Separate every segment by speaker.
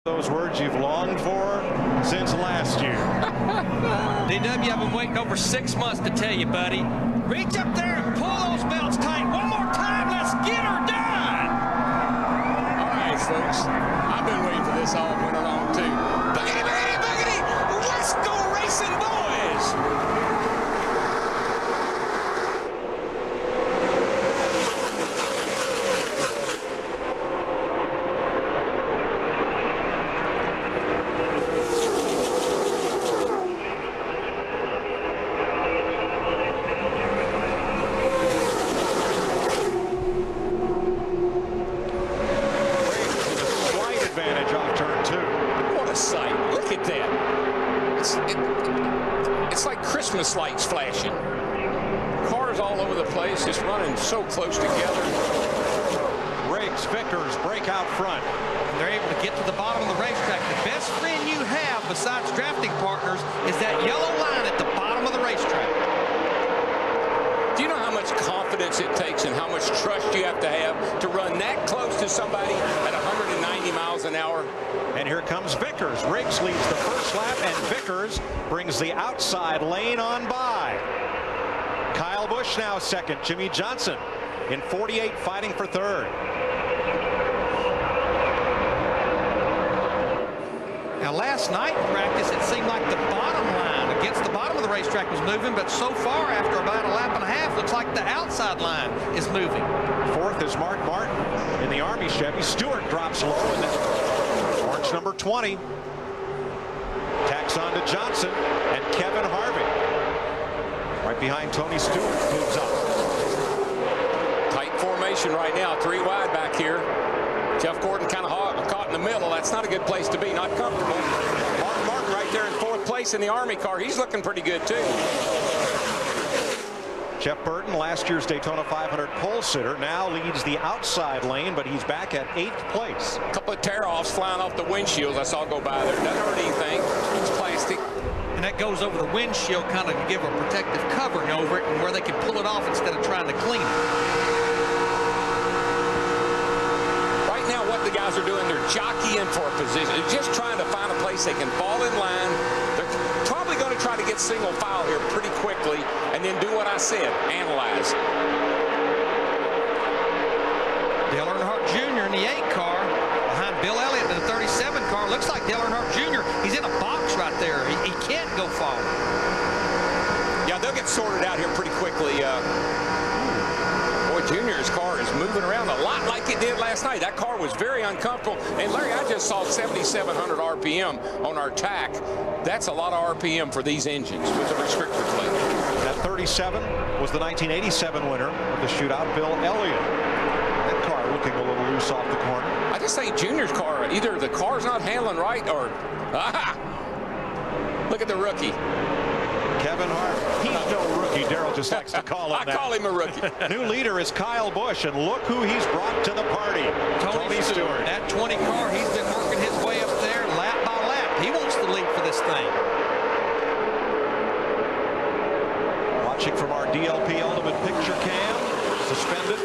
Speaker 1: Those words you've longed for since last year.
Speaker 2: DW, I've been waiting over 6 months to tell you, buddy. Reach up there and pull those belts tight. One more time. Let's get her done.
Speaker 3: All right, folks. I've been waiting for this all winter long, too. Boogity, boogity, boogity. Let's go racing, boys. It's like Christmas lights flashing. Cars all over the place, just running so close together.
Speaker 1: Riggs, Vickers break out front.
Speaker 2: And they're able to get to the bottom of the racetrack. The best friend you have besides drafting partners is that yellow line at the bottom of the racetrack.
Speaker 3: Do you know how much confidence it takes and how much trust you have to run that close to somebody at 190 miles an hour?
Speaker 1: And here comes Vickers. Riggs leads the first lap, and Vickers brings the outside lane on by. Kyle Busch now second. Jimmy Johnson in 48 fighting for third.
Speaker 2: Now, last night in practice, it seemed like the bottom line against the bottom of the racetrack was moving, but so far, after about a lap and a half, looks like the outside line is moving.
Speaker 1: Fourth is Mark Martin in the Army Chevy. Stewart drops low, and then orange number 20 tacks on to Johnson and Kevin Harvick. Right behind Tony Stewart moves up.
Speaker 3: Tight formation right now, 3 wide back here. Jeff Gordon kind of caught in the middle. That's not a good place to be, not comfortable. Mark Martin right there in 4th place in the Army car. He's looking pretty good, too.
Speaker 1: Jeff Burton, last year's Daytona 500 pole sitter, now leads the outside lane, but he's back at 8th place.
Speaker 3: A couple of tear-offs flying off the windshields. I saw go by there. Doesn't hurt anything. It's plastic.
Speaker 2: And that goes over the windshield, kind of to give a protective covering over it, and where they can pull it off instead of trying to clean it.
Speaker 3: Right now, what the guys are doing, they're jockeying for a position. They're just trying to find a place they can fall in line. They're probably going to try to get single file here pretty quickly, and then do what I said, analyze.
Speaker 2: Dale Earnhardt Jr. in the 8 car behind Bill Elliott in the 37 car. Looks like Dale Earnhardt Jr. He's in a box right there. He can't go forward.
Speaker 3: Yeah, they'll get sorted out here pretty quickly. Boy, Junior's car is moving around a lot like it did last night. That car was very uncomfortable. And Larry, I just saw 7,700 RPM on our tack. That's a lot of RPM for these engines with the restrictor plate.
Speaker 1: That 37 was the 1987 winner of the shootout, Bill Elliott. That car looking a little loose off the corner.
Speaker 3: I just think Junior's car, either the car's not handling right or, look at the rookie.
Speaker 1: Kevin Harvick. He's no rookie. Darrell just likes to call him that.
Speaker 3: I call him a rookie.
Speaker 1: New leader is Kyle Busch, and look who he's brought to the party. Tony Stewart.
Speaker 2: That 20 car, he's been working his way up there lap by lap. He wants to lead for this thing.
Speaker 1: Watching from our DLP Ultimate Picture Cam, suspended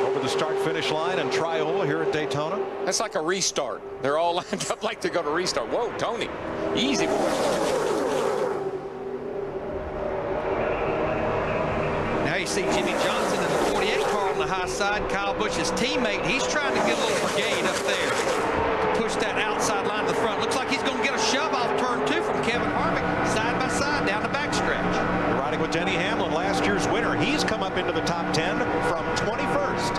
Speaker 1: over the start-finish line and Triola here at Daytona.
Speaker 3: That's like a restart. They're all lined up like they're going to restart. Whoa, Tony. Easy, boy.
Speaker 2: Now you see Jimmy Johnson in the 48 car on the high side. Kyle Busch's teammate, he's trying to get a little brigade up there to push that outside line to the front. Looks like he's going to get a shove off turn 2 from Kevin Harvick, side by side down the backstretch.
Speaker 1: Riding with Denny Hamlin, last year's winner. He's come up into the top 10 from 21st.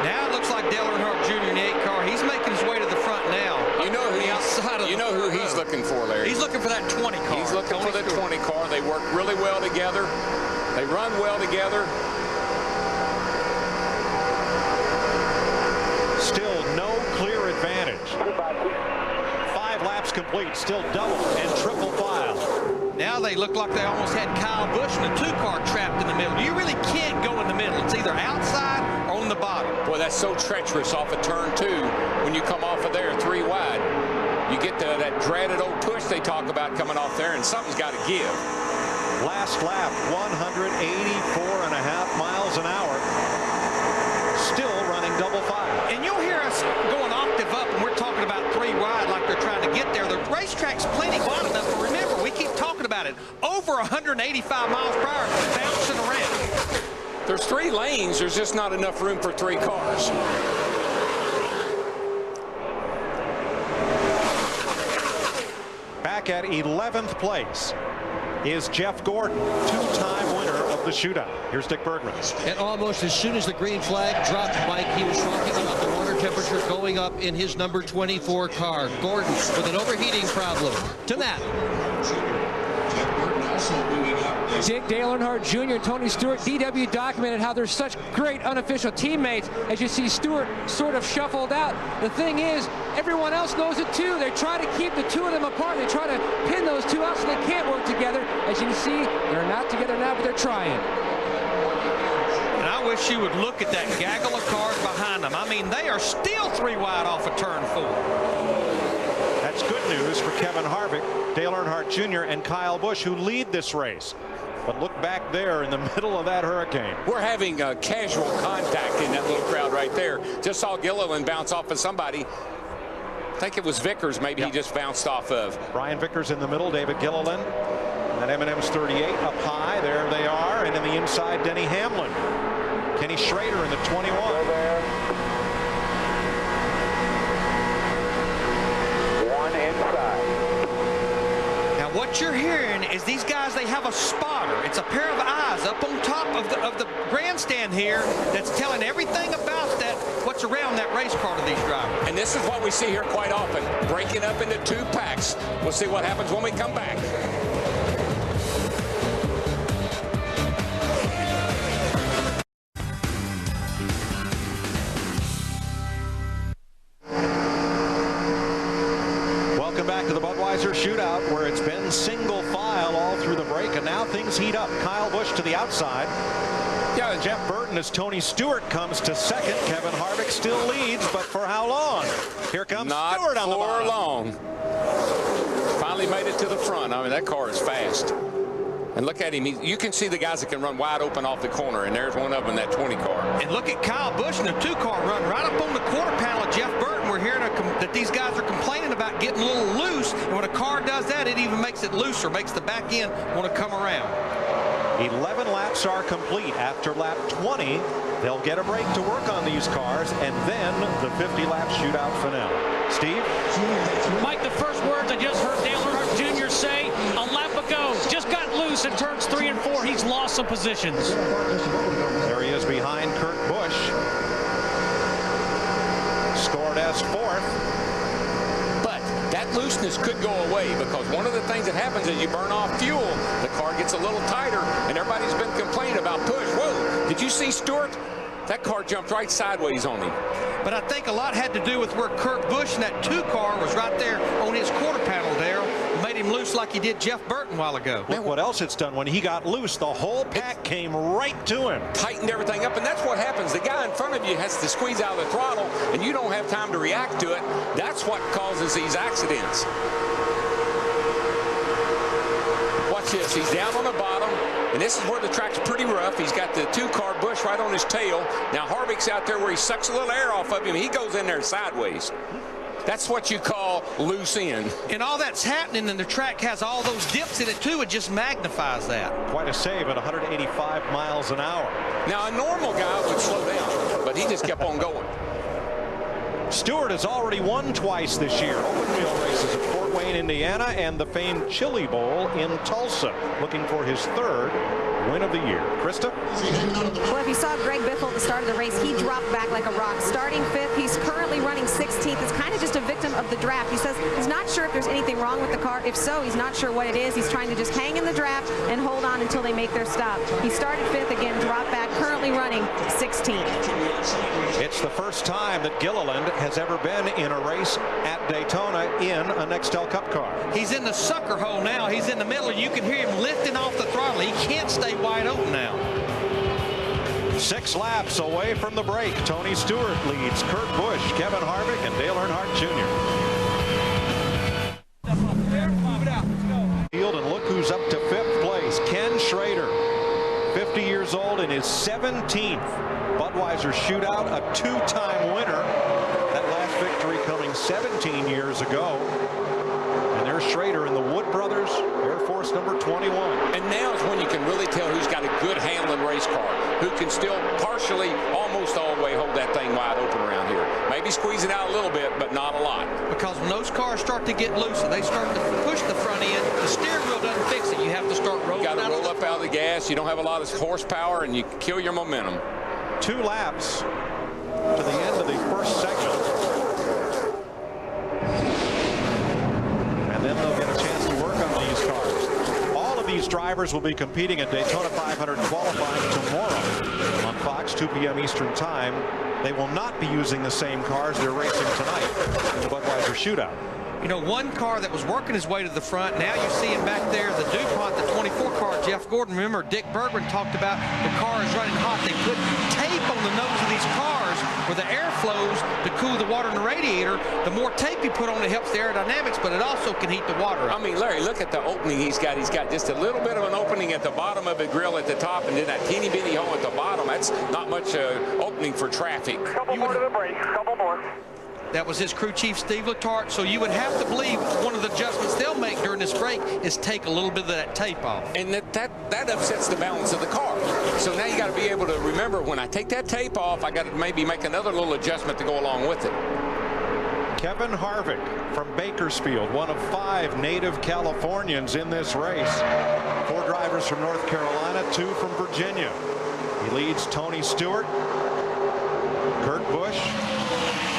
Speaker 2: Now it looks like Dale Earnhardt Jr. in the 8 car. He's making his way to the front now.
Speaker 3: You know who he's looking for, Larry.
Speaker 2: He's looking for that 20 car.
Speaker 3: He's looking for the 20 car. They work really well together. They run well together.
Speaker 1: Still no clear advantage. 5 laps complete, still double and triple file.
Speaker 2: Now they look like they almost had Kyle Busch in the 2 car trapped in the middle. You really can't go in the middle. It's either outside or on the bottom.
Speaker 3: Boy, that's so treacherous off of turn 2 when you come off of there 3 wide. You get that dreaded old push they talk about coming off there, and something's got to give.
Speaker 1: Last lap, 184.5 miles an hour. Still running double
Speaker 2: 85 miles per hour, bouncing around.
Speaker 3: There's 3 lanes. There's just not enough room for 3 cars.
Speaker 1: Back at 11th place is Jeff Gordon, 2-time winner of the shootout. Here's Dick Bergman.
Speaker 4: And almost as soon as the green flag dropped, Mike, he was talking about the water temperature going up in his number 24 car. Gordon with an overheating problem. To Matt.
Speaker 5: Dick, Dale Earnhardt Jr. and Tony Stewart, DW documented how they're such great unofficial teammates. As you see Stewart sort of shuffled out. The thing is, everyone else knows it too. They try to keep the 2 of them apart. They try to pin those 2 out so they can't work together. As you can see, they're not together now, but they're trying.
Speaker 2: And I wish you would look at that gaggle of cars behind them. I mean, they are still 3 wide off of turn 4.
Speaker 1: That's good news for Kevin Harvick, Dale Earnhardt Jr., and Kyle Busch, who lead this race. But look back there in the middle of that hurricane.
Speaker 3: We're having casual contact in that little crowd right there. Just saw Gilliland bounce off of somebody. I think it was Vickers, maybe he just bounced off of.
Speaker 1: Brian Vickers in the middle, David Gilliland. And M&M's 38 up high. There they are. And in the inside, Denny Hamlin. Kenny Schrader in the 21.
Speaker 6: One inside.
Speaker 2: Now what you're hearing is these guys, they have a spotter. It's a pair of eyes up on top of the grandstand here that's telling everything about that, what's around that race car to these drivers.
Speaker 3: And this is what we see here quite often, breaking up into 2 packs. We'll see what happens when we come back.
Speaker 1: Welcome back to the Budweiser Shootout, where it's been single file all through the break, and now things heat up. Kyle Busch to the outside. Yeah, and Jeff Burton as Tony Stewart comes to second. Kevin Harvick still leads, but for how long? Here comes Stewart on the bottom.
Speaker 3: Not for long. Finally made it to the front. I mean, that car is fast. And look at him. You can see the guys that can run wide open off the corner, and there's one of them in that 20 car.
Speaker 2: And look at Kyle Busch in the 2-car run right up on the quarter panel of Jeff Burton. We're hearing that these guys are complaining about getting a little loose, and when a car does that, it even makes it looser, makes the back end want to come around.
Speaker 1: 11 laps are complete. After lap 20, they'll get a break to work on these cars, and then the 50-lap shootout finale. Steve?
Speaker 7: Mike, the first words I just heard Dale Earnhardt Jr. say a lap ago, just got loose in turns 3 and 4. He's lost some positions.
Speaker 1: There he is behind Kurt Busch. Scored as 4th.
Speaker 3: But that looseness could go away, because one of the things that happens is you burn off fuel, the car gets a little tighter, and everybody's been complaining about push. Whoa, did you see Stewart? That car jumped right sideways on him.
Speaker 2: But I think a lot had to do with where Kurt Busch in that 2-car was right there on his quarter panel, Darrell. Made him loose like he did Jeff Burton a while ago.
Speaker 1: Look what else it's done. When he got loose, the whole pack came right to him.
Speaker 3: Tightened everything up, and that's what happens. The guy in front of you has to squeeze out of the throttle, and you don't have time to react to it. That's what causes these accidents. Watch this. He's down on the bottom, and this is where the track's pretty rough. He's got the 2-car Busch right on his tail. Now Harvick's out there where he sucks a little air off of him. He goes in there sideways. That's what you call loose end.
Speaker 2: And all that's happening, and the track has all those dips in it too. It just magnifies that.
Speaker 1: Quite a save at 185 miles an hour.
Speaker 3: Now a normal guy would slow down, but he just kept on going.
Speaker 1: Stewart has already won twice this year. Open wheel races at Fort Wayne, Indiana, and the famed Chili Bowl in Tulsa. Looking for his 3rd win of the year. Krista?
Speaker 8: Well, if you saw Greg Biffle at the start of the race, he dropped back like a rock. Starting 5th, he's currently running 16th. It's kind of just a victim of the draft. He says he's not sure if there's anything wrong with the car. If so, he's not sure what it is. He's trying to just hang in the draft and hold on until they make their stop. He started 5th again, dropped back, currently running 16th.
Speaker 1: It's the first time that Gilliland has ever been in a race at Daytona in a Nextel Cup car.
Speaker 2: He's in the sucker hole now. He's in the middle. You can hear him lifting off the throttle. He can't stay wide open now.
Speaker 1: 6 laps away from the break. Tony Stewart leads Kurt Busch, Kevin Harvick, and Dale Earnhardt Jr. Field, and look who's up to 5th place. Ken Schrader, 50 years old, in his 17th Budweiser Shootout, a 2-time winner. That last victory coming 17 years ago. And there's Schrader in the Wood Brothers Air Force number 21.
Speaker 3: And now is when you can really tell who's got a good handling race car, who can still partially, almost all the way hold that thing wide open around here. Maybe squeeze it out a little bit, but not a lot.
Speaker 2: Because when those cars start to get loose and they start to push the front end, the steering wheel doesn't fix it. You have to start rolling.
Speaker 3: You got to roll up out of the gas. You don't have a lot of horsepower, and you kill your momentum.
Speaker 1: 2 laps to the end of the first segment. And then they'll get a chance to work on these cars. All of these drivers will be competing at Daytona 500 qualifying tomorrow on Fox, 2 p.m. Eastern Time. They will not be using the same cars they're racing tonight in the Budweiser Shootout.
Speaker 2: You know, one car that was working his way to the front, now you see him back there, the DuPont, the 24 car, Jeff Gordon. Remember, Dick Bergman talked about the car is running hot. They put tape on the nose of these cars where the air flows to cool the water in the radiator. The more tape you put on it helps the aerodynamics, but it also can heat the water up.
Speaker 3: I mean, Larry, look at the opening he's got. He's got just a little bit of an opening at the bottom of the grill at the top, and then that teeny bitty hole at the bottom. That's not much opening for traffic.
Speaker 6: Couple more to the break. Couple more.
Speaker 2: That was his crew chief, Steve Letarte. So you would have to believe one of the adjustments they'll make during this break is take a little bit of that tape off.
Speaker 3: And that upsets the balance of the car. So now you got to be able to remember, when I take that tape off, I got to maybe make another little adjustment to go along with it.
Speaker 1: Kevin Harvick from Bakersfield, one of 5 native Californians in this race. 4 drivers from North Carolina, 2 from Virginia. He leads Tony Stewart, Kurt Busch,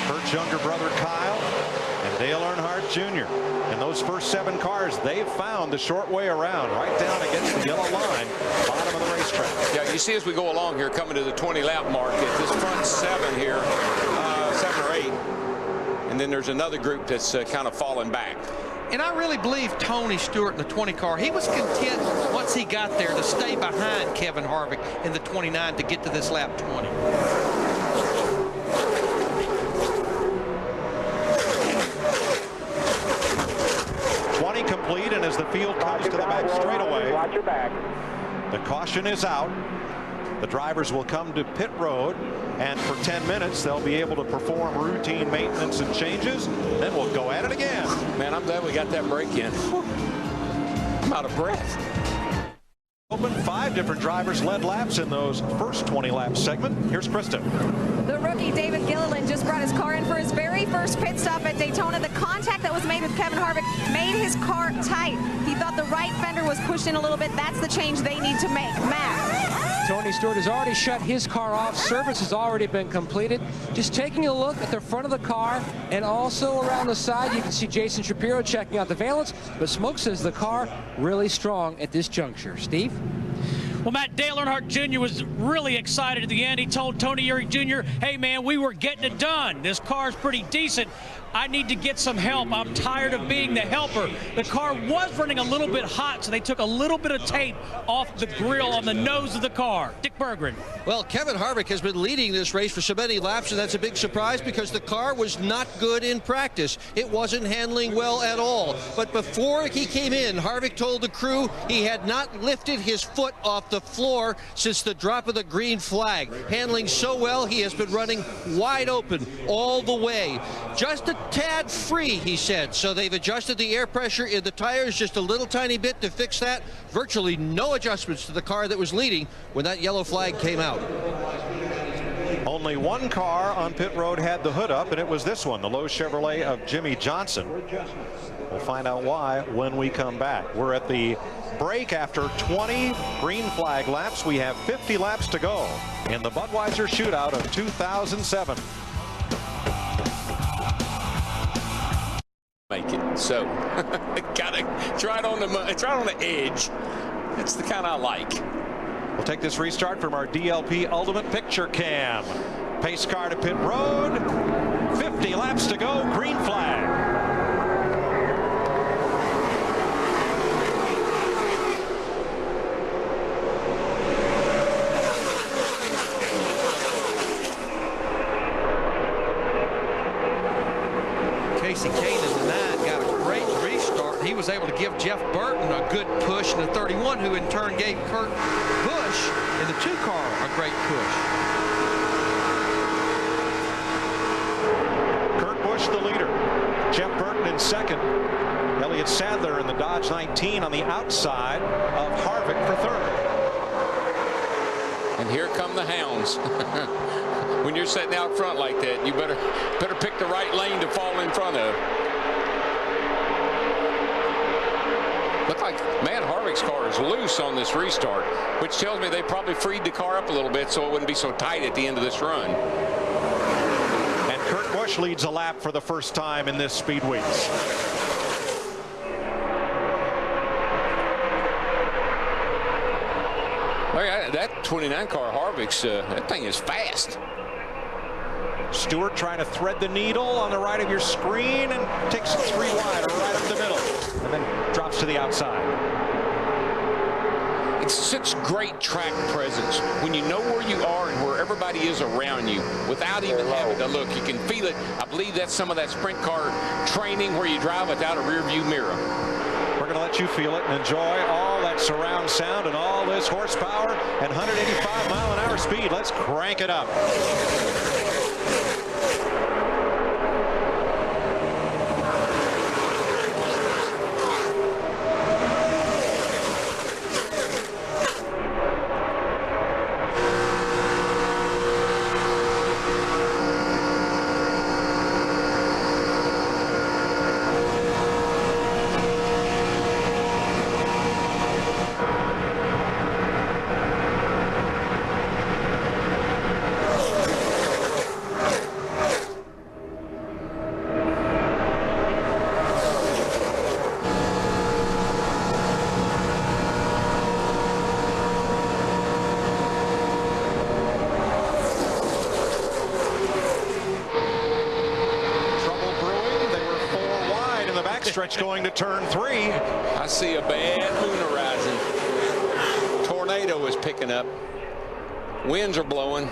Speaker 1: Kurt's younger brother Kyle, and Dale Earnhardt Jr. In those first 7 cars, they've found the short way around, right down against the yellow line, bottom of the racetrack.
Speaker 3: Yeah, you see as we go along here, coming to the 20-lap mark, at this front 7 here, 7 or 8, and then there's another group that's kind of falling back.
Speaker 2: And I really believe Tony Stewart in the 20 car, he was content once he got there to stay behind Kevin Harvick in the 29 to get to this lap 20.
Speaker 1: 20 complete, and as the field comes to the back straightaway,
Speaker 6: watch your back.
Speaker 1: The caution is out. The drivers will come to pit road, and for 10 minutes they'll be able to perform routine maintenance and changes. Then we'll go at it again.
Speaker 3: Man, I'm glad we got that break in. I'm out of breath.
Speaker 1: Open 5 different drivers led laps in those first 20 lap segment. Here's Krista.
Speaker 8: The rookie David Gilliland just brought his car in for his very first pit stop at Daytona. The contact that was made with Kevin Harvick made his car tight. He thought the right fender was pushed in a little bit. That's the change they need to make. Matt.
Speaker 5: Tony Stewart has already shut his car off. Service has already been completed. Just taking a look at the front of the car and also around the side, you can see Jason Shapiro checking out the valence, but Smoke says the car really strong at this juncture. Steve?
Speaker 7: Well, Matt, Dale Earnhardt Jr. was really excited at the end. He told Tony Eury Jr., hey, man, we were getting it done. This car's pretty decent. I need to get some help. I'm tired of being the helper. The car was running a little bit hot, so they took a little bit of tape off the grill on the nose of the car. Dick Berggren.
Speaker 4: Well, Kevin Harvick has been leading this race for so many laps, and that's a big surprise because the car was not good in practice. It wasn't handling well at all. But before he came in, Harvick told the crew he had not lifted his foot off the floor since the drop of the green flag. Handling so well, he has been running wide open all the way. Just a tad free, he said. So they've adjusted the air pressure in the tires just a little tiny bit to fix that. Virtually no adjustments to the car that was leading when that yellow flag came out.
Speaker 1: Only one car on pit road had the hood up, and it was this one, the Lowe's Chevrolet of Jimmy Johnson. We'll find out why when we come back. We're at the break after 20 green flag laps. We have 50 laps to go in the Budweiser Shootout of 2007.
Speaker 3: Make it so. Gotta try it on the edge. That's the kind I like.
Speaker 1: We'll take this restart from our DLP Ultimate Picture Cam. Pace car to pit road. 50 laps to go. Green flag.
Speaker 2: Casey Kane in the 9 got a great restart. He was able to give Jeff Burton a good push in the 31, who in turn gave Kurt Busch in the 2 car a great push. Kurt Busch the leader. Jeff Burton in second.
Speaker 1: Elliott Sadler in the Dodge 19 on the outside of Harvick for third.
Speaker 3: And here come the hounds. When you're sitting out front like that, you better pick the right lane to fall in front of. Look like, man, Harvick's car is loose on this restart, which tells me they probably freed the car up a little bit so it wouldn't be so tight at the end of this run.
Speaker 1: And Kurt Busch leads a lap for the first time in this Speedway.
Speaker 3: That 29 car Harvick's, that thing is fast.
Speaker 1: Stewart trying to thread the needle on the right of your screen and takes it 3 wide or right up the middle and then drops to the outside.
Speaker 3: It's such great track presence when you know where you are and where everybody is around you without even having to look. You can feel it. I believe that's some of that sprint car training where you drive without a rear view mirror.
Speaker 1: We're going to let you feel it and enjoy all that surround sound and all this horsepower and 185-mile-an-hour speed. Let's crank it up. Stretch going to turn 3.
Speaker 3: I see a bad moon horizon. Tornado is picking up. Winds are blowing.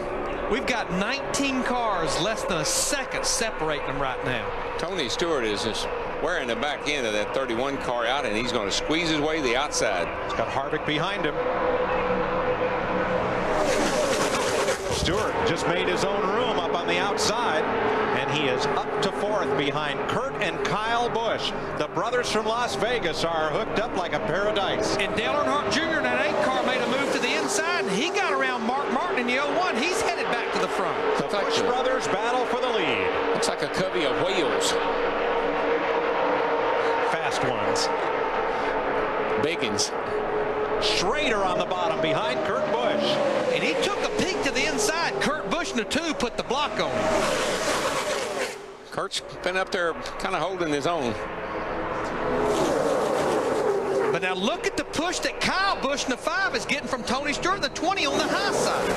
Speaker 2: We've got 19 cars less than a second separating them right now.
Speaker 3: Tony Stewart is just wearing the back end of that 31 car out, and he's going to squeeze his way to the outside.
Speaker 1: He's got Harvick behind him. Stewart just made his own room up on the outside, and he is up to 4th behind Kurt and Kyle Busch. The brothers from Las Vegas are hooked up like a pair of dice.
Speaker 2: And Dale Earnhardt Jr. in that 8 car made a move to the inside, and he got around Mark Martin in the 01. He's headed back to the front.
Speaker 1: The Busch brothers battle for the lead.
Speaker 3: Looks like a covey of whales.
Speaker 1: Fast ones.
Speaker 3: Bacons.
Speaker 1: Schrader on the bottom behind Kurt Busch.
Speaker 2: And he took a peek to the inside. Kurt Busch in the 2 put the block on him.
Speaker 3: Kurt's been up there kind of holding his own.
Speaker 2: But now look at the push that Kyle Busch in the 5 is getting from Tony Stewart in the 20 on the high side.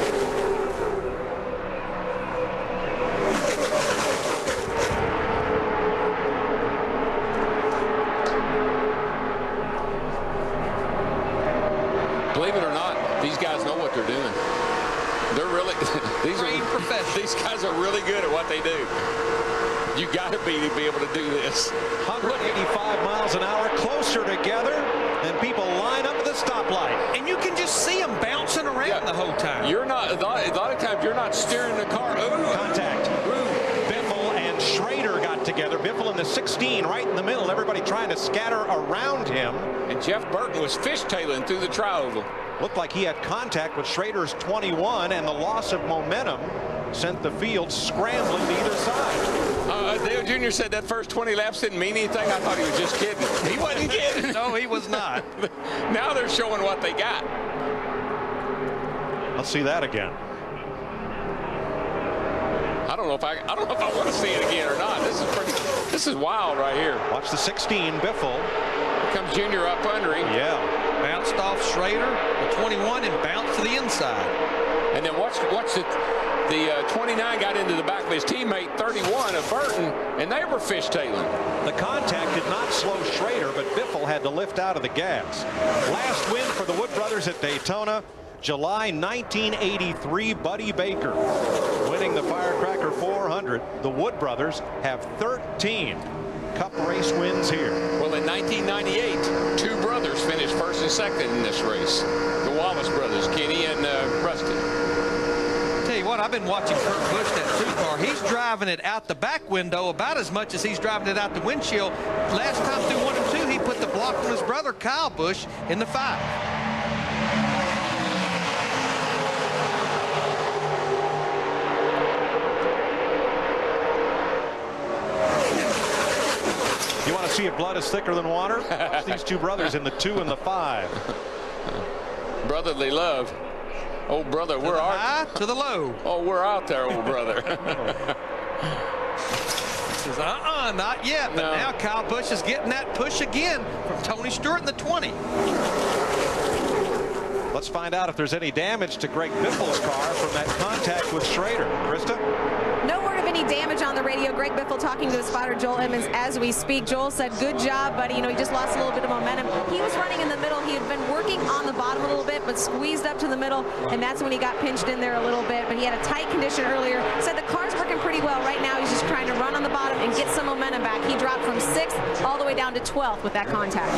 Speaker 3: Believe it or not, these guys know what they're doing. They're really, these guys are really good at what they do. You got to be able to do this.
Speaker 1: 185 miles an hour, closer together, and people line up at the stoplight.
Speaker 2: And you can just see them bouncing around the whole time.
Speaker 3: You're not, a lot of times, you're not steering the car.
Speaker 1: Contact. Biffle and Schrader got together. Biffle in the 16, right in the middle. Everybody trying to scatter around him.
Speaker 3: And Jeff Burton was fishtailing through the tri-oval.
Speaker 1: Looked like he had contact with Schrader's 21, and the loss of momentum sent the field scrambling to either side.
Speaker 3: Dale Jr. said that first 20 laps didn't mean anything. I thought he was just kidding. He wasn't kidding.
Speaker 2: No, he was not.
Speaker 3: Now they're showing what they got.
Speaker 1: Let's see that again.
Speaker 3: I don't know if I want to see it again or not. This is wild right here.
Speaker 1: Watch the 16, Biffle.
Speaker 3: Here comes Junior up under him.
Speaker 1: Yeah.
Speaker 2: Bounced off Schrader, the 21, and bounced to the inside.
Speaker 3: And then watch the 29 got into the back of his teammate 31 of Burton, and they were fishtailing.
Speaker 1: The contact did not slow Schrader, but Biffle had to lift out of the gas. Last win for the Wood brothers at Daytona, July 1983, Buddy Baker winning the Firecracker 400. The Wood brothers have 13 Cup race wins here.
Speaker 3: Well, in 1998, 2 brothers finished first and second in this race. The Wallace brothers, Kenny and Rusty.
Speaker 2: Tell you what, I've been watching Kurt Busch, that 2 car. He's driving it out the back window about as much as he's driving it out the windshield. Last time through 1 and 2, he got the block from his brother Kyle Busch in the 5.
Speaker 1: You want to see if blood is thicker than water? These two brothers in the 2 and the 5.
Speaker 3: Brotherly love. Oh, brother, we're out.
Speaker 2: High to the low.
Speaker 3: Oh, we're out there, old brother.
Speaker 2: Says, not yet. But now Kyle Busch is getting that push again from Tony Stewart in the 20.
Speaker 1: Let's find out if there's any damage to Greg Biffle's car from that contact with Schrader. Krista?
Speaker 8: No word of any damage on the radio. Greg Biffle talking to his spotter, Joel Emmons, as we speak. Joel said, good job, buddy. You know, he just lost a little bit of momentum. He was running in the middle. He had been working on the bottom a little bit, but squeezed up to the middle, and that's when he got pinched in there a little bit. But he had a tight condition earlier. Said the car's working pretty well. Right now, he's just trying to run on the bottom and get some momentum back. He dropped from 6th all the way down to 12th with that contact.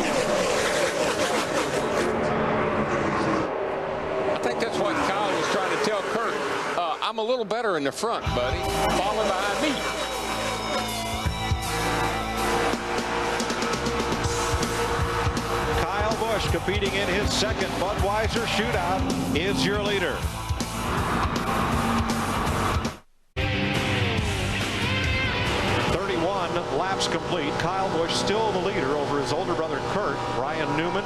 Speaker 3: I think that's what Kyle was trying to tell Kurt. I'm a little better in the front, buddy. Falling behind me.
Speaker 1: Kyle Busch, competing in his second Budweiser Shootout, is your leader. Laps complete. Kyle Busch still the leader over his older brother Kurt, Ryan Newman,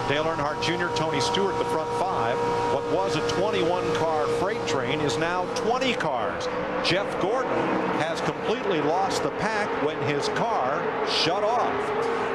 Speaker 1: Dale Earnhardt Jr., Tony Stewart, the front 5. What was a 21-car freight train is now 20 cars. Jeff Gordon has completely lost the pack when his car shut off.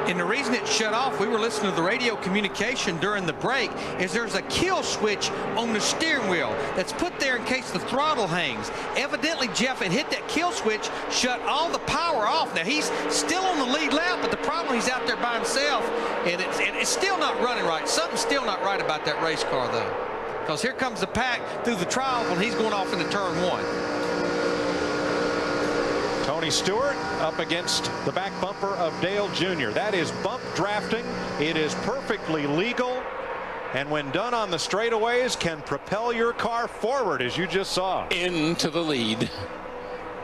Speaker 2: And the reason it shut off, we were listening to the radio communication during the break, is there's a kill switch on the steering wheel that's put there in case the throttle hangs. Evidently, Jeff had hit that kill switch, shut all the power off. Now, he's still on the lead lap, but the problem, he's out there by himself, and it's still not running right. Something's still not right about that race car, though, because here comes the pack through the trial when he's going off into turn 1.
Speaker 1: Tony Stewart up against the back bumper of Dale Jr. That is bump drafting. It is perfectly legal, and when done on the straightaways, can propel your car forward, as you just saw.
Speaker 3: Into the lead.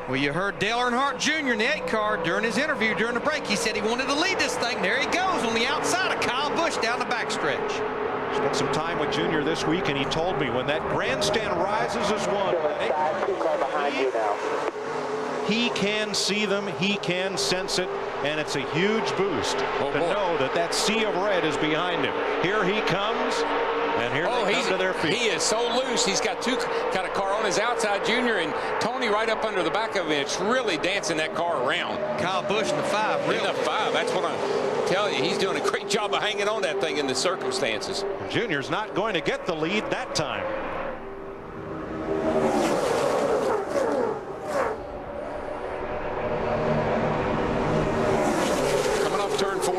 Speaker 2: Well, you heard Dale Earnhardt Jr. in the 8 car during his interview during the break. He said he wanted to lead this thing. There he goes on the outside of Kyle Busch down the backstretch.
Speaker 1: Spent some time with Junior this week, and he told me when that grandstand rises as one, he can see them, he can sense it, and it's a huge boost to know that that sea of red is behind him. Here he comes, and here they come to their feet.
Speaker 3: He is so loose. He's got got a car on his outside, Junior, and Tony right up under the back of him. It's really dancing that car around.
Speaker 2: Kyle Busch in the 5, really.
Speaker 3: In the 5, that's what I'm telling you. He's doing a great job of hanging on that thing in the circumstances.
Speaker 1: Junior's not going to get the lead that time.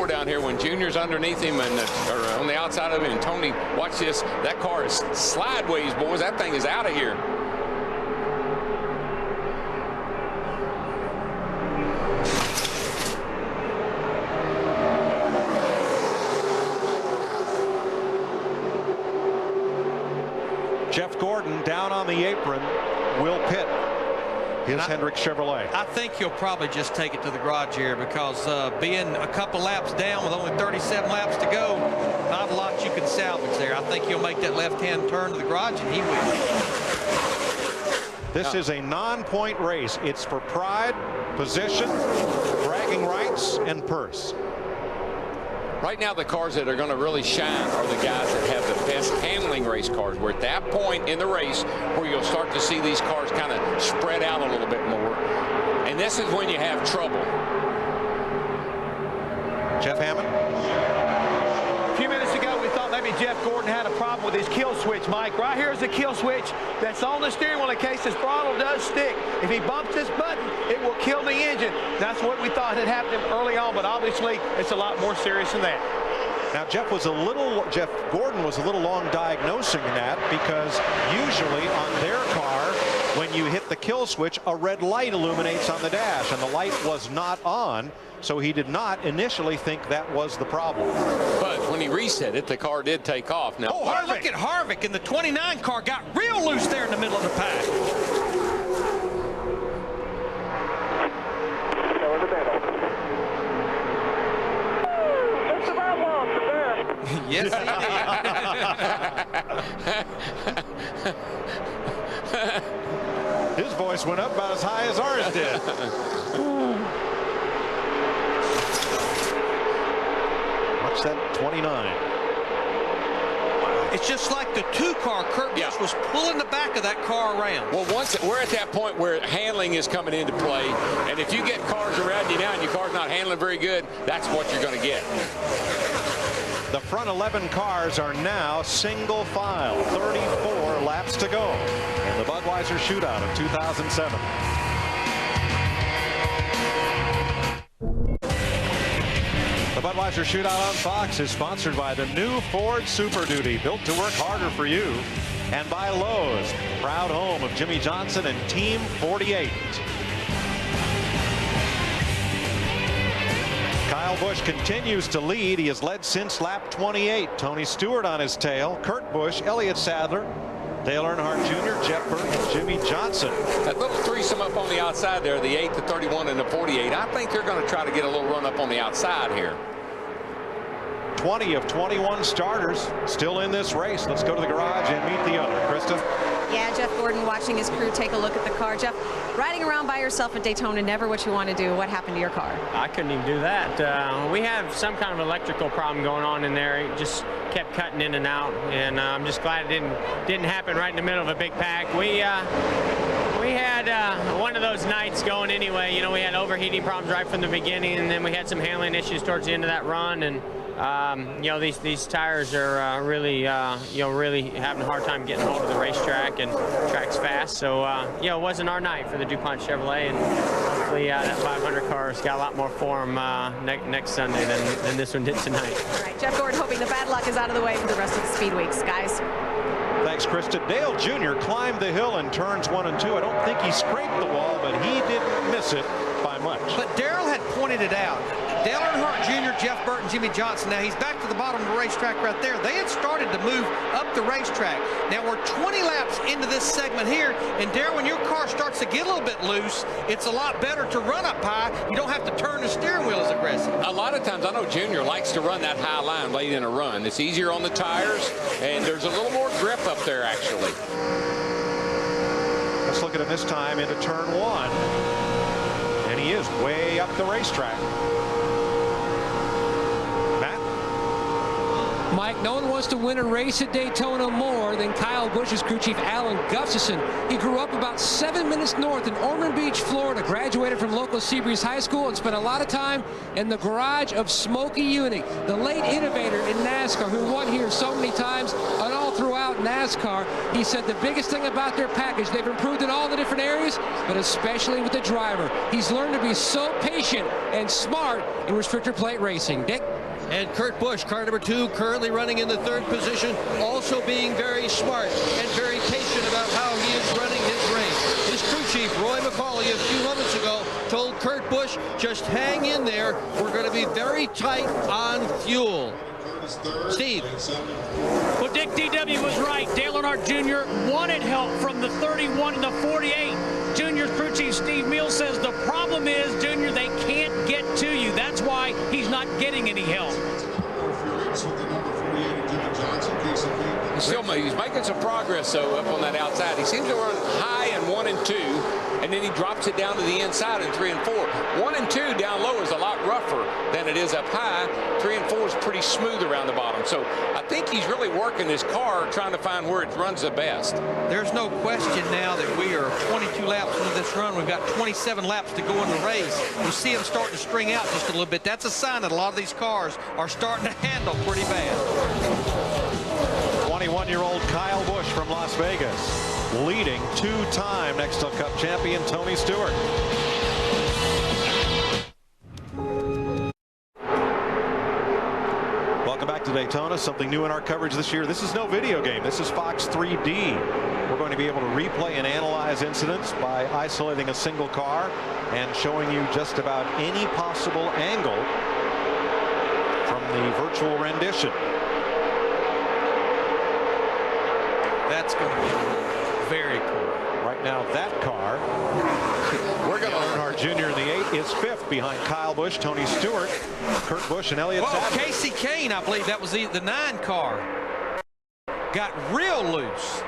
Speaker 3: Down here when Junior's underneath him and or on the outside of him, and Tony, watch this, that car is sideways, boys. That thing is out of here.
Speaker 1: Jeff Gordon down on the apron will pit his Hendrick Chevrolet.
Speaker 2: I think he'll probably just take it to the garage here, because being a couple laps down with only 37 laps to go, not a lot you can salvage there. I think he'll make that left-hand turn to the garage, and he will.
Speaker 1: This is a non-point race. It's for pride, position, bragging rights, and purse.
Speaker 3: Right now, the cars that are going to really shine are the guys that have the best handling race cars. We're at that point in the race where you'll start to see these cars kind of spread out a little bit more. And this is when you have trouble.
Speaker 1: Jeff Hammond.
Speaker 9: A few minutes ago, we thought maybe Jeff Gordon had a problem with his kill switch, Mike. Right here is the kill switch that's on the steering wheel in case his throttle does stick. If he bumps this button, it will kill the engine. That's what we thought had happened early on, but obviously it's a lot more serious than that.
Speaker 1: Now, Jeff Gordon was a little long diagnosing that, because usually on their car, when you hit the kill switch, a red light illuminates on the dash, and the light was not on. So he did not initially think that was the problem.
Speaker 3: But when he reset it, the car did take off. Now,
Speaker 2: look at Harvick, and the 29 car got real loose there in the middle of the pack.
Speaker 6: Still in the middle. Just about
Speaker 2: Yes,
Speaker 1: he did. His voice went up about as high as ours did. Watch that 29.
Speaker 4: It's just like the 2-car. Kurt Busch was pulling the back of that car around.
Speaker 3: Well, once we're at that point where handling is coming into play, and if you get cars around you now and your car's not handling very good, that's what you're going to get.
Speaker 1: The front 11 cars are now single file. 34 laps to go in the Budweiser Shootout of 2007. The Budweiser Shootout on Fox is sponsored by the new Ford Super Duty, built to work harder for you, and by Lowe's, proud home of Jimmy Johnson and Team 48. Kyle Busch continues to lead. He has led since lap 28. Tony Stewart on his tail. Kurt Busch, Elliott Sadler, Dale Earnhardt Jr., Jeff Burton, and Jimmy Johnson.
Speaker 3: That little threesome up on the outside there, the 8, the 31, and the 48. I think they're going to try to get a little run up on the outside here.
Speaker 1: 20 of 21 starters still in this race. Let's go to the garage and meet the owner. Krista?
Speaker 8: Yeah, Jeff Gordon watching his crew take a look at the car. Jeff, riding around by yourself at Daytona, never what you want to do. What happened to your car?
Speaker 10: I couldn't even do that. We have some kind of electrical problem going on in there. It just kept cutting in and out, and I'm just glad it didn't happen right in the middle of a big pack. We had one of those nights going anyway. You know, we had overheating problems right from the beginning, and then we had some handling issues towards the end of that run, and you know, these tires are really, you know, really having a hard time getting hold of the racetrack, and track's fast. So, you know, it wasn't our night for the DuPont Chevrolet, and hopefully that 500 car's got a lot more for them next Sunday than this one did tonight.
Speaker 8: All right, Jeff Gordon hoping the bad luck is out of the way for the rest of the speed weeks, guys.
Speaker 1: Thanks, Krista. Dale Jr. climbed the hill in turns 1 and 2. I don't think he scraped the wall, but he didn't miss it by much.
Speaker 2: But Darrell had pointed it out. Dale Earnhardt Jr., Jeff Burton, Jimmy Johnson. Now he's back to the bottom of the racetrack right there. They had started to move up the racetrack. Now we're 20 laps into this segment here, and Darrell, when your car starts to get a little bit loose, it's a lot better to run up high. You don't have to turn the steering wheel as aggressive.
Speaker 3: A lot of times, I know Junior likes to run that high line late in a run. It's easier on the tires, and there's a little more grip up there, actually.
Speaker 1: Let's look at him this time into turn 1. And he is way up the racetrack.
Speaker 5: Mike, no one wants to win a race at Daytona more than Kyle Busch's crew chief Alan Gustafson. He grew up about 7 minutes north in Ormond Beach, Florida, graduated from local Seabreeze High School, and spent a lot of time in the garage of Smokey Yunick, the late innovator in NASCAR, who won here so many times and all throughout NASCAR. He said the biggest thing about their package, they've improved in all the different areas, but especially with the driver. He's learned to be so patient and smart in restrictor plate racing. Dick?
Speaker 4: And Kurt Busch, car number 2, currently running in the 3rd position, also being very smart and very patient about how he is running his race. His crew chief, Roy McCauley, a few moments ago told Kurt Busch, just hang in there. We're going to be very tight on fuel. Steve.
Speaker 7: Well, Dick, DW was right. Dale Earnhardt Jr. wanted help from the 31 and the 48. Junior's crew chief Steve Mills says the problem is, Junior, they can't get to you. That's why he's not getting any help.
Speaker 3: He's making some progress, though, up on that outside. He seems to run high in 1 and 2, and then he drops it down to the inside in 3 and 4. 1 and 2 down low is a lot rougher than it is up high. 3 and 4 is pretty smooth around the bottom. So I think he's really working his car, trying to find where it runs the best.
Speaker 2: There's no question now that we are 22 laps into this run. We've got 27 laps to go in the race. You see them starting to string out just a little bit. That's a sign that a lot of these cars are starting to handle pretty bad.
Speaker 1: 21-year-old Kyle Busch from Las Vegas, leading 2-time Nextel Cup champion Tony Stewart. Welcome back to Daytona. Something new in our coverage this year. This is no video game. This is Fox 3D. We're going to be able to replay and analyze incidents by isolating a single car and showing you just about any possible angle from the virtual rendition.
Speaker 2: That's going to be very cool.
Speaker 1: Right now, that car, we're going to Earnhardt Jr. in the 8, is 5th behind Kyle Busch, Tony Stewart, Kurt Busch, and Elliott Sadler.
Speaker 2: Casey Kane, I believe that was the 9 car. Got real loose.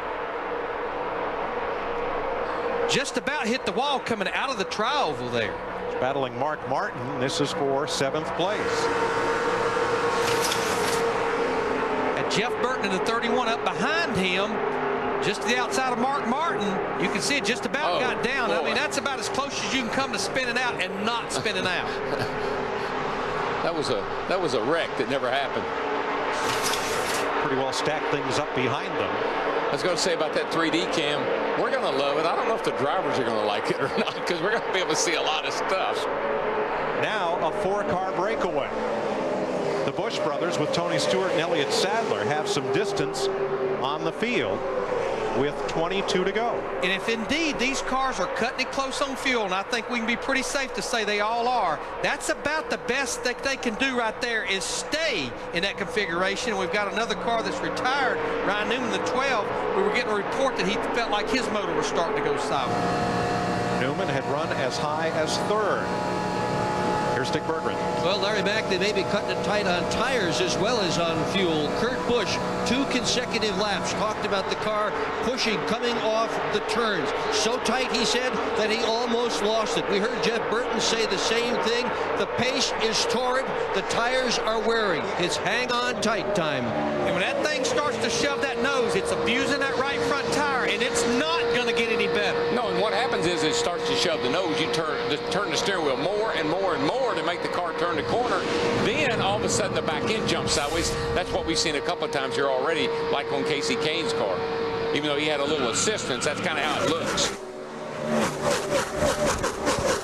Speaker 2: Just about hit the wall coming out of the tri-oval there.
Speaker 1: Battling Mark Martin. This is for 7th place.
Speaker 2: And Jeff Burton in the 31 up behind him, just to the outside of Mark Martin. You can see it just about got down. Boy. I mean, that's about as close as you can come to spinning out and not spinning out.
Speaker 3: That was a wreck that never happened.
Speaker 1: Pretty well stacked things up behind them.
Speaker 3: I was going to say about that 3D cam, we're going to love it. I don't know if the drivers are going to like it or not, because we're going to be able to see a lot of stuff.
Speaker 1: Now a 4-car breakaway. The Busch brothers with Tony Stewart and Elliott Sadler have some distance on the field with 22 to go.
Speaker 2: And if indeed these cars are cutting it close on fuel, and I think we can be pretty safe to say they all are, that's about the best that they can do right there is stay in that configuration. We've got another car that's retired, Ryan Newman, the 12. We were getting a report that he felt like his motor was starting to go sideways.
Speaker 1: Newman had run as high as 3rd. Here's Dick Berggren.
Speaker 4: Well, Larry Mack, they may be cutting it tight on tires as well as on fuel. Kurt Busch, 2 consecutive laps, talked about the car pushing, coming off the turns. So tight, he said, that he almost lost it. We heard Jeff Burton say the same thing. The pace is torrid. The tires are wearing. It's hang on tight time.
Speaker 2: And when that thing starts to shove that nose, it's abusing that right front tire, and it's not going to get any better.
Speaker 3: No, and what happens is it starts to shove the nose. You turn the steering wheel more and more and more to make the car turn the corner. Then all of a sudden the back end jumps sideways. That's what we've seen a couple of times here already, like on Casey Kane's car. Even though he had a little assistance, that's kind of how it looks.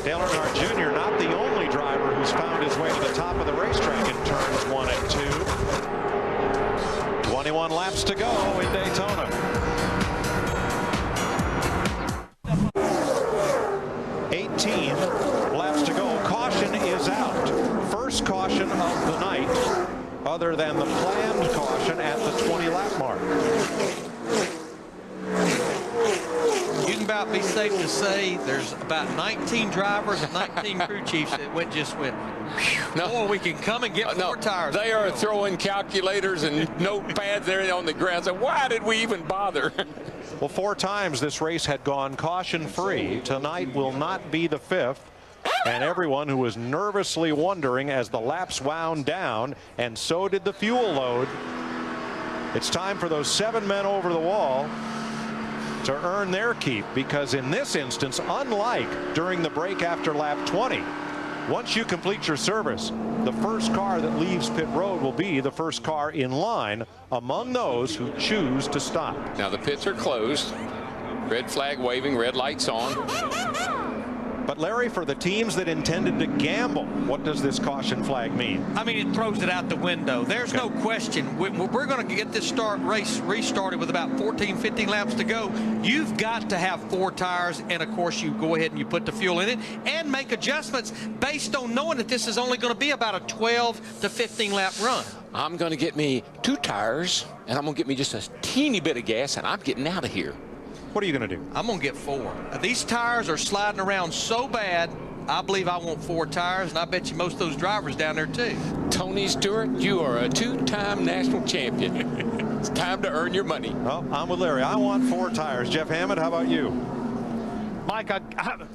Speaker 1: Dale Earnhardt Jr. not the only driver who's found his way to the top of the racetrack in turns 1 and 2. 21 laps to go in Daytona. 18 laps to go. Caution is out. First caution of the night, other than the planned caution at the 20-lap mark.
Speaker 2: You can about be safe to say there's about 19 drivers and 19 crew chiefs that just went, no, we can come and get 4 tires.
Speaker 3: They are throwing calculators and notepads there on the ground. So why did we even bother?
Speaker 1: Well, 4 times this race had gone caution-free. Tonight will not be the 5th. And everyone who was nervously wondering as the laps wound down, and so did the fuel load. It's time for those 7 men over the wall to earn their keep, because in this instance, unlike during the break after lap 20, once you complete your service, the first car that leaves pit road will be the first car in line among those who choose to stop.
Speaker 3: Now the pits are closed. Red flag waving, red lights on.
Speaker 1: But Larry, for the teams that intended to gamble, what does this caution flag mean?
Speaker 2: I mean, it throws it out the window. There's no question. We're going to get this race restarted with about 14, 15 laps to go. You've got to have 4 tires, and of course you go ahead and you put the fuel in it and make adjustments based on knowing that this is only going to be about a 12 to 15 lap run.
Speaker 3: I'm going to get me 2 tires, and I'm going to get me just a teeny bit of gas, and I'm getting out of here.
Speaker 1: What are you going to do?
Speaker 2: I'm going to get 4. These tires are sliding around so bad, I believe I want 4 tires, and I bet you most of those drivers down there too.
Speaker 3: Tony Stewart, you are a 2-time national champion. It's time to earn your money.
Speaker 1: Well, I'm with Larry. I want 4 tires. Jeff Hammond, how about you?
Speaker 9: Mike,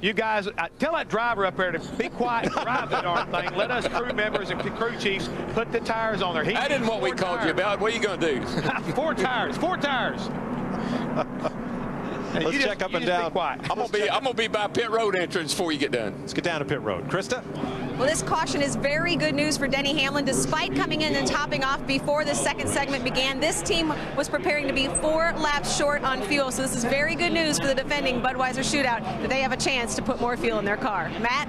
Speaker 9: you guys, tell that driver up there to be quiet and drive the darn thing. Let us crew members and crew chiefs put the tires on there.
Speaker 3: That isn't what we called you about. What are you going to do?
Speaker 9: 4 tires. 4 tires.
Speaker 1: Let's check up and down.
Speaker 3: I'm gonna be by pit road entrance before you get done.
Speaker 1: Let's get down to pit road. Krista?
Speaker 8: Well, this caution is very good news for Denny Hamlin. Despite coming in and topping off before the second segment began, this team was preparing to be 4 laps short on fuel. So this is very good news for the defending Budweiser Shootout that they have a chance to put more fuel in their car. Matt?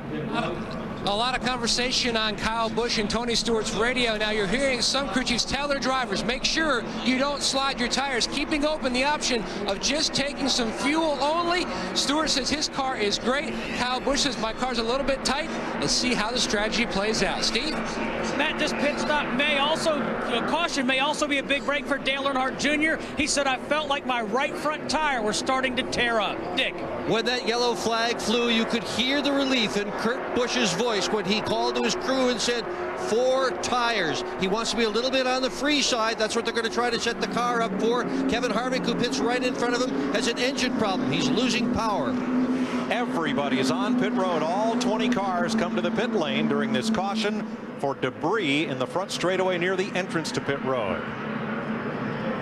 Speaker 5: A lot of conversation on Kyle Busch and Tony Stewart's radio. Now you're hearing some crew chiefs tell their drivers, make sure you don't slide your tires, keeping open the option of just taking some fuel only. Stewart says his car is great. Kyle Busch says my car's a little bit tight. Let's see how the strategy plays out. Steve?
Speaker 7: Matt, this pit stop may also, caution may also be a big break for Dale Earnhardt Jr. He said, I felt like my right front tire was starting to tear up. Dick?
Speaker 4: When that yellow flag flew, you could hear the relief in Kurt Busch's voice when he called to his crew and said 4 tires. He wants to be a little bit on the free side. That's what they're going to try to set the car up for. Kevin Harvick, who pits right in front of him, has an engine problem. He's losing power.
Speaker 1: Everybody is on pit road. All 20 cars come to the pit lane during this caution for debris in the front straightaway near the entrance to pit road.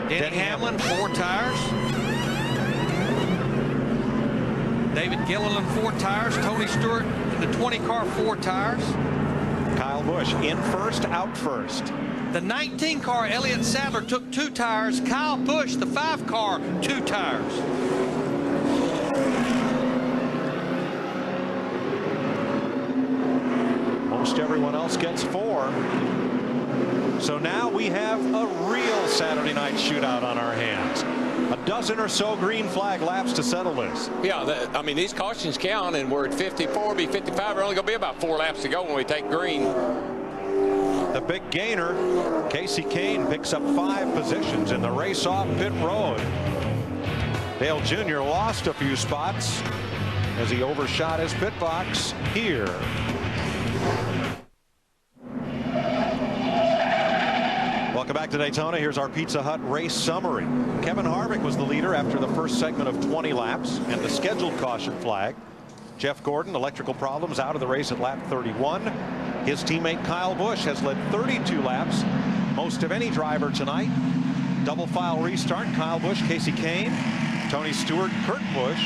Speaker 2: Denny Hamlin, 4 tires. David Gilliland, 4 tires. Tony Stewart in the 20 car, 4 tires.
Speaker 1: Kyle Busch in first, out first.
Speaker 2: The 19 car, Elliott Sadler, took 2 tires. Kyle Busch, the 5 car, 2 tires.
Speaker 1: Most everyone else gets 4. So now we have a real Saturday night shootout on our hands. A dozen or so green flag laps to settle this.
Speaker 3: Yeah, I mean, these cautions count, and we're at 54, be 55. We're only going to be about 4 laps to go when we take green.
Speaker 1: The big gainer, Casey Kane, picks up 5 positions in the race off pit road. Dale Jr. lost a few spots as he overshot his pit box here. Welcome back to Daytona. Here's our Pizza Hut race summary. Kevin Harvick was the leader after the first segment of 20 laps and the scheduled caution flag. Jeff Gordon, electrical problems, out of the race at lap 31. His teammate Kyle Busch has led 32 laps, most of any driver tonight. Double file restart. Kyle Busch, Casey Kane, Tony Stewart, Kurt Busch,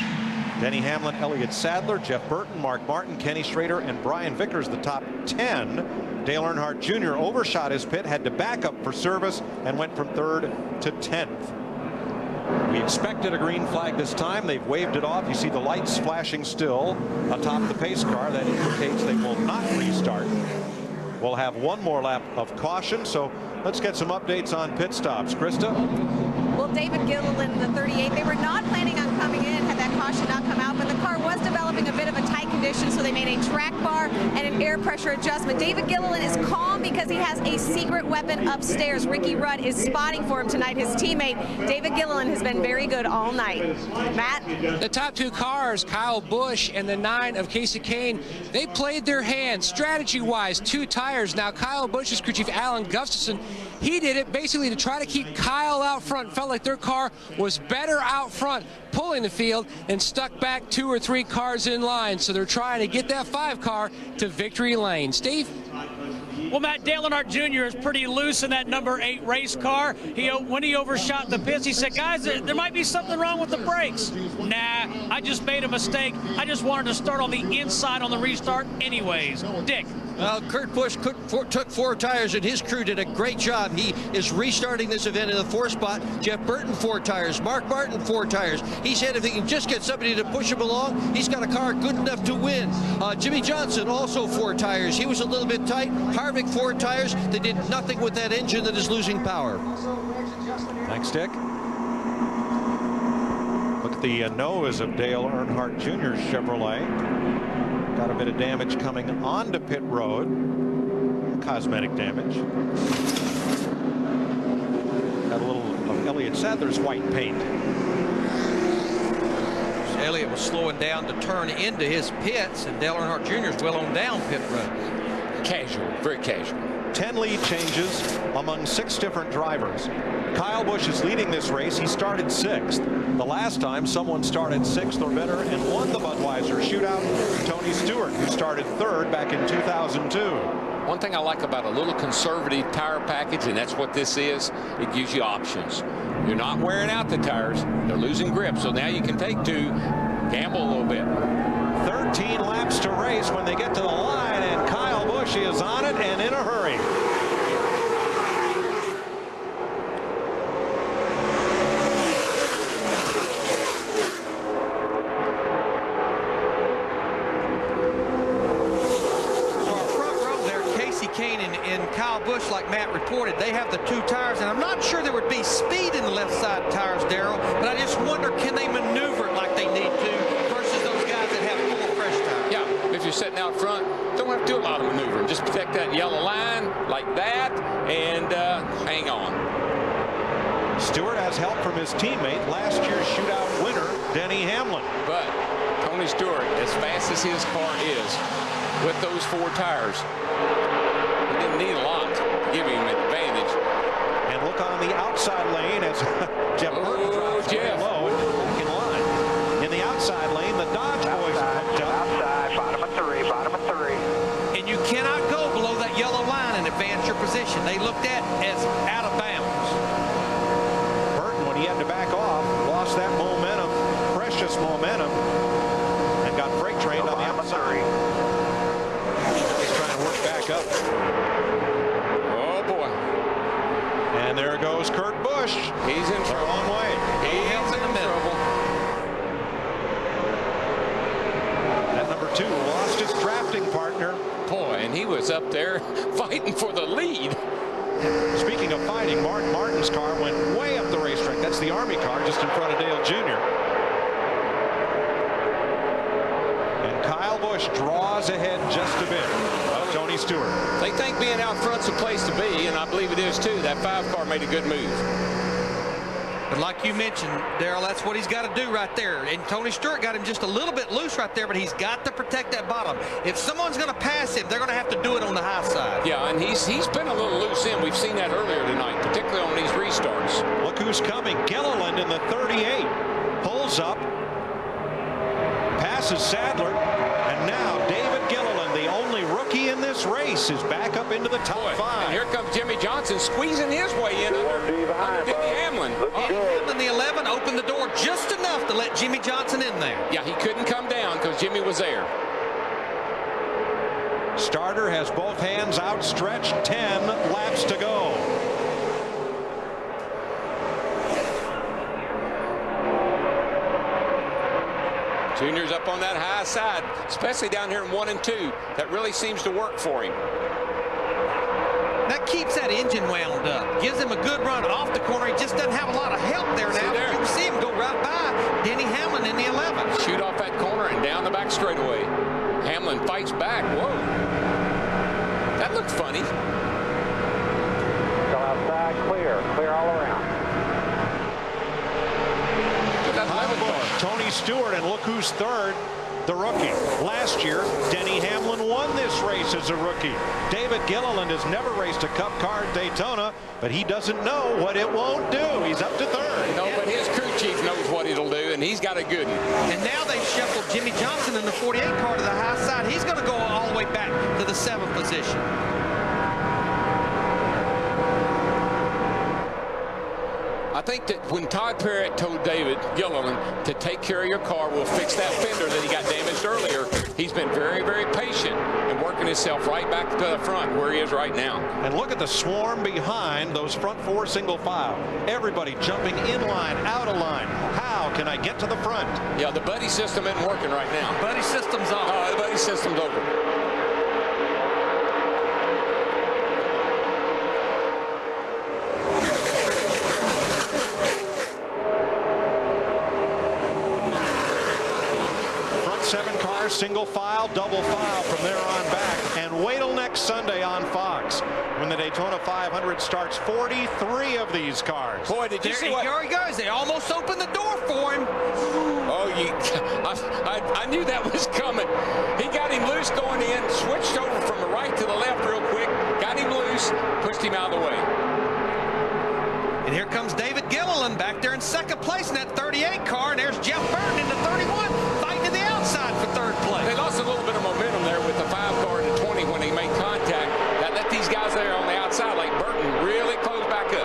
Speaker 1: Denny Hamlin, Elliott Sadler, Jeff Burton, Mark Martin, Kenny Schrader, and Brian Vickers, the top 10. Dale Earnhardt Jr. overshot his pit, had to back up for service, and went from 3rd to 10th. We expected a green flag this time. They've waved it off. You see the lights flashing still atop the pace car. That indicates they will not restart. We'll have one more lap of caution. So let's get some updates on pit stops. Krista?
Speaker 8: Well, David Gilliland, the 38, they were not planning on coming in had that caution not come out, but the car was developing a bit of a tight condition, so they made a track bar and an air pressure adjustment. David Gilliland is calm because he has a secret weapon upstairs. Ricky Rudd is spotting for him tonight. His teammate, David Gilliland, has been very good all night. Matt?
Speaker 5: The top 2 cars, Kyle Busch and the 9 of Casey Kane, they played their hand strategy-wise. 2 tires. Now, Kyle Busch's crew chief, Alan Gustafson, he did it basically to try to keep Kyle out front. Felt like their car was better out front, pulling the field, and stuck back 2 or 3 cars in line. So they're trying to get that 5 car to victory lane. Steve?
Speaker 7: Well, Matt, Dale Earnhardt Jr. is pretty loose in that number 8 race car. When he overshot the pits, he said, guys, there might be something wrong with the brakes. Nah, I just made a mistake. I just wanted to start on the inside on the restart anyways. Dick?
Speaker 4: Well, Kurt Busch took 4 tires, and his crew did a great job. He is restarting this event in the 4th spot. Jeff Burton, 4 tires. Mark Martin, 4 tires. He said if he can just get somebody to push him along, he's got a car good enough to win. Jimmy Johnson, also 4 tires. He was a little bit tight. Harvick, 4 tires. They did nothing with that engine that is losing power.
Speaker 1: Thanks, Dick. Look at the nose of Dale Earnhardt Jr.'s Chevrolet. Got a bit of damage coming onto pit road. Cosmetic damage. Got a little of Elliott Sadler's white paint.
Speaker 2: Elliott was slowing down to turn into his pits, and Dale Earnhardt Jr. is well on down pit road.
Speaker 3: Casual, very casual.
Speaker 1: 10 lead changes among 6 different drivers. Kyle Busch is leading this race. He started 6th. The last time someone started 6th or better and won the Budweiser Shootout, Tony Stewart, who started 3rd back in 2002.
Speaker 3: One thing I like about a little conservative tire package, and that's what this is, it gives you options. You're not wearing out the tires. They're losing grip, so now you can take 2, gamble a little bit.
Speaker 1: 13 laps to race when they get to the line, and Kyle Busch is on it and in a hurry.
Speaker 2: Kane and Kyle Busch, like Matt reported, they have the 2 tires, and I'm not sure there would be speed in the left side tires, Darrell, but I just wonder, can they maneuver it like they need to versus those guys that have 4 fresh tires?
Speaker 3: Yeah, if you're sitting out front, don't have to do a lot of maneuvering. Just protect that yellow line like that and hang on.
Speaker 1: Stewart has help from his teammate, last year's shootout winner, Denny Hamlin.
Speaker 3: But Tony Stewart, as fast as his car is, with those 4 tires, he didn't need a lot to give him an advantage.
Speaker 1: And look on the outside lane as Jeff Burton drops low in line. In the outside lane, the Dodge boys are hooked up.
Speaker 6: Outside, bottom of 3, bottom of 3.
Speaker 2: And you cannot go below that yellow line and advance your position. They looked at as out of bounds.
Speaker 1: Burton, when he had to back off, lost that momentum, precious momentum, and got freight trained on the outside. He's trying to work back up.
Speaker 3: Oh, boy.
Speaker 1: And there goes Kurt Busch.
Speaker 3: He's in trouble.
Speaker 1: Wrong way.
Speaker 3: He's in trouble.
Speaker 1: That number 2 lost his drafting partner.
Speaker 3: Boy, and he was up there fighting for the lead.
Speaker 1: Speaking of fighting, Mark Martin's car went way up the racetrack. That's the Army car just in front of Dale Jr. And Kyle Busch draws ahead just a bit of Tony Stewart.
Speaker 3: They think being out front's the place to be, and I believe it is too. That 5 car made a good move.
Speaker 2: But like you mentioned, Darrell, that's what he's got to do right there. And Tony Stewart got him just a little bit loose right there, but he's got to protect that bottom. If someone's going to pass him, they're going to have to do it on the high side.
Speaker 3: Yeah, and he's been a little loose in. We've seen that earlier tonight, particularly on these restarts.
Speaker 1: Look who's coming. Gilliland in the 38. Pulls up. Passes Sadler. And now David Gilliland, the only rookie in this race, is back up into the top 5.
Speaker 3: And here comes Jimmy Johnson squeezing his way in under Denny Hamlin.
Speaker 2: Hamlin, the 11, opened the door just enough to let Jimmy Johnson in there.
Speaker 3: Yeah, he couldn't come down because Jimmy was there.
Speaker 1: Starter has both hands outstretched. 10 laps to go.
Speaker 3: Junior's up on that high side, especially down here in 1 and 2. That really seems to work for him.
Speaker 2: That keeps that engine wound up. Gives him a good run off the corner. He just doesn't have a lot of help there now.
Speaker 3: There.
Speaker 2: You can see him go right by Denny Hamlin in the 11.
Speaker 3: Shoot off that corner and down the back straightaway. Hamlin fights back. Whoa. That looked funny.
Speaker 6: Go outside, clear. Clear all around.
Speaker 1: Tony Stewart, and look who's 3rd, the rookie. Last year, Denny Hamlin won this race as a rookie. David Gilliland has never raced a Cup car at Daytona, but he doesn't know what it won't do. He's up to 3rd.
Speaker 3: No, but his crew chief knows what it'll do, and he's got a good one.
Speaker 2: And now they've shuffled Jimmy Johnson in the 48 car to the high side. He's going to go all the way back to the 7th position.
Speaker 3: I think that when Todd Parrott told David Gilliland to take care of your car, we'll fix that fender that he got damaged earlier, he's been very, very patient and working himself right back to the front where he is right now.
Speaker 1: And look at the swarm behind those front 4 single file. Everybody jumping in line, out of line. How can I get to the front?
Speaker 3: Yeah, the buddy system isn't working right now.
Speaker 2: Buddy system's off.
Speaker 3: Oh, the buddy system's over.
Speaker 1: Single file, double file from there on back, and wait till next Sunday on Fox when the Daytona 500 starts. 43 of these cars.
Speaker 3: Boy, did you see what?
Speaker 2: Here he goes. They almost opened the door for him.
Speaker 3: Oh, I knew that was coming. He got him loose going in, switched over from the right to the left real quick, got him loose, pushed him out of the way.
Speaker 2: And here comes David Gilliland back there in 2nd place in that 38 car, and there's Jeff Burton in the 31 fighting to the outside for 3rd place.
Speaker 3: They lost a little bit of momentum there with the 5 car and the 20 when they made contact. That let these guys there on the outside like Burton really close back up.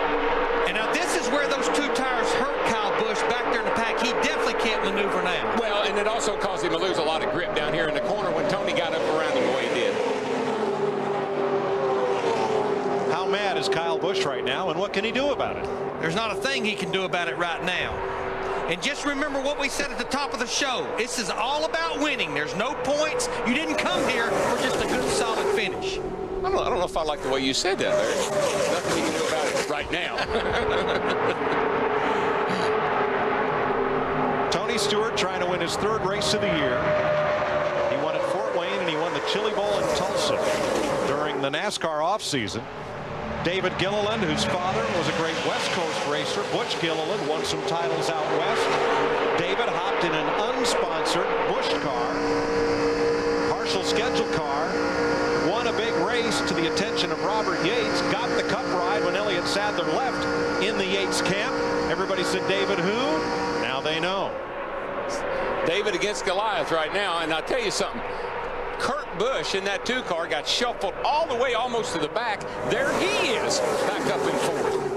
Speaker 2: And now this is where those 2 tires hurt Kyle Busch back there in the pack. He definitely can't maneuver now.
Speaker 3: Well, and it also caused him to lose a lot of grip down here in the corner when Tony got up around him the way he did.
Speaker 1: How mad is Kyle Busch right now, and what can he do about it?
Speaker 2: There's not a thing he can do about it right now. And just remember what we said at the top of the show. This is all about winning. There's no points. You didn't come here for just a good, solid finish.
Speaker 3: I don't know if I like the way you said that, Larry. Nothing you can do about it right now.
Speaker 1: Tony Stewart trying to win his 3rd race of the year. He won at Fort Wayne and he won the Chili Bowl in Tulsa during the NASCAR offseason. David Gilliland, whose father was a great West Coast racer, Butch Gilliland, won some titles out west. David hopped in an unsponsored Busch car, partial schedule car, won a big race to the attention of Robert Yates, got the cup ride when Elliott Sadler left in the Yates camp. Everybody said, David who? Now they know.
Speaker 3: David against Goliath right now, and I'll tell you something. Kurt Busch in that 2 car got shuffled all the way almost to the back. There he is, back up in 4th.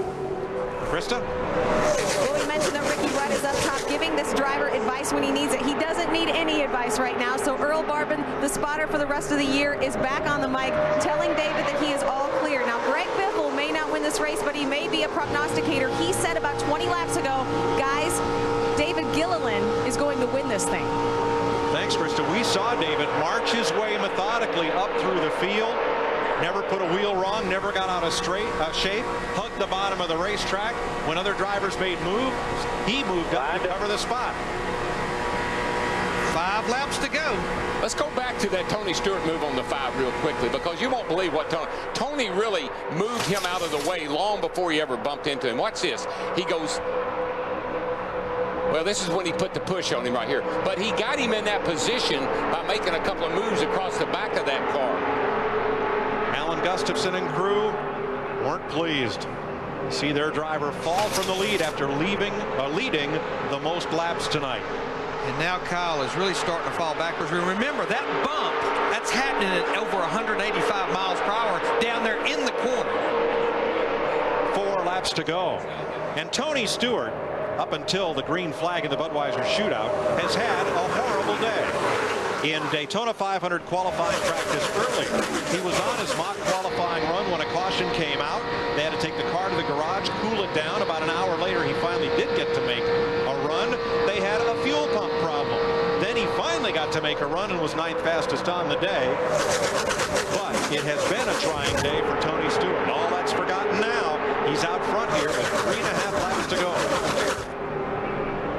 Speaker 1: Krista?
Speaker 8: Well, we mentioned that Ricky Rudd is up top giving this driver advice when he needs it. He doesn't need any advice right now. So Earl Barbin, the spotter for the rest of the year, is back on the mic telling David that he is all clear. Now, Greg Biffle may not win this race, but he may be a prognosticator. He said about 20 laps ago, guys, David Gilliland is going to win this thing.
Speaker 1: Thanks, Krista. We saw David march his way methodically up through the field. Never put a wheel wrong, never got out of shape, hugged the bottom of the racetrack. When other drivers made moves, he moved up to cover the spot.
Speaker 2: 5 laps to go.
Speaker 3: Let's go back to that Tony Stewart move on the 5 real quickly, because you won't believe what Tony really moved him out of the way long before he ever bumped into him. Watch this. He goes, well, this is when he put the push on him right here. But he got him in that position by making a couple of moves across the back of that car.
Speaker 1: Alan Gustafson and crew weren't pleased. See their driver fall from the lead after leading the most laps tonight.
Speaker 2: And now Kyle is really starting to fall backwards. Remember, that bump, that's happening at over 185 miles per hour down there in the corner.
Speaker 1: 4 laps to go. And Tony Stewart, up until the green flag in the Budweiser Shootout, has had a horrible day. In Daytona 500 qualifying practice earlier, he was on his mock qualifying run when a caution came out. They had to take the car to the garage, cool it down. About an hour later, he finally did get to make a run. They had a fuel pump problem. Then he finally got to make a run and was 9th fastest on the day. But it has been a trying day for Tony Stewart. All that's forgotten now. He's out front here with 3.5 laps to go.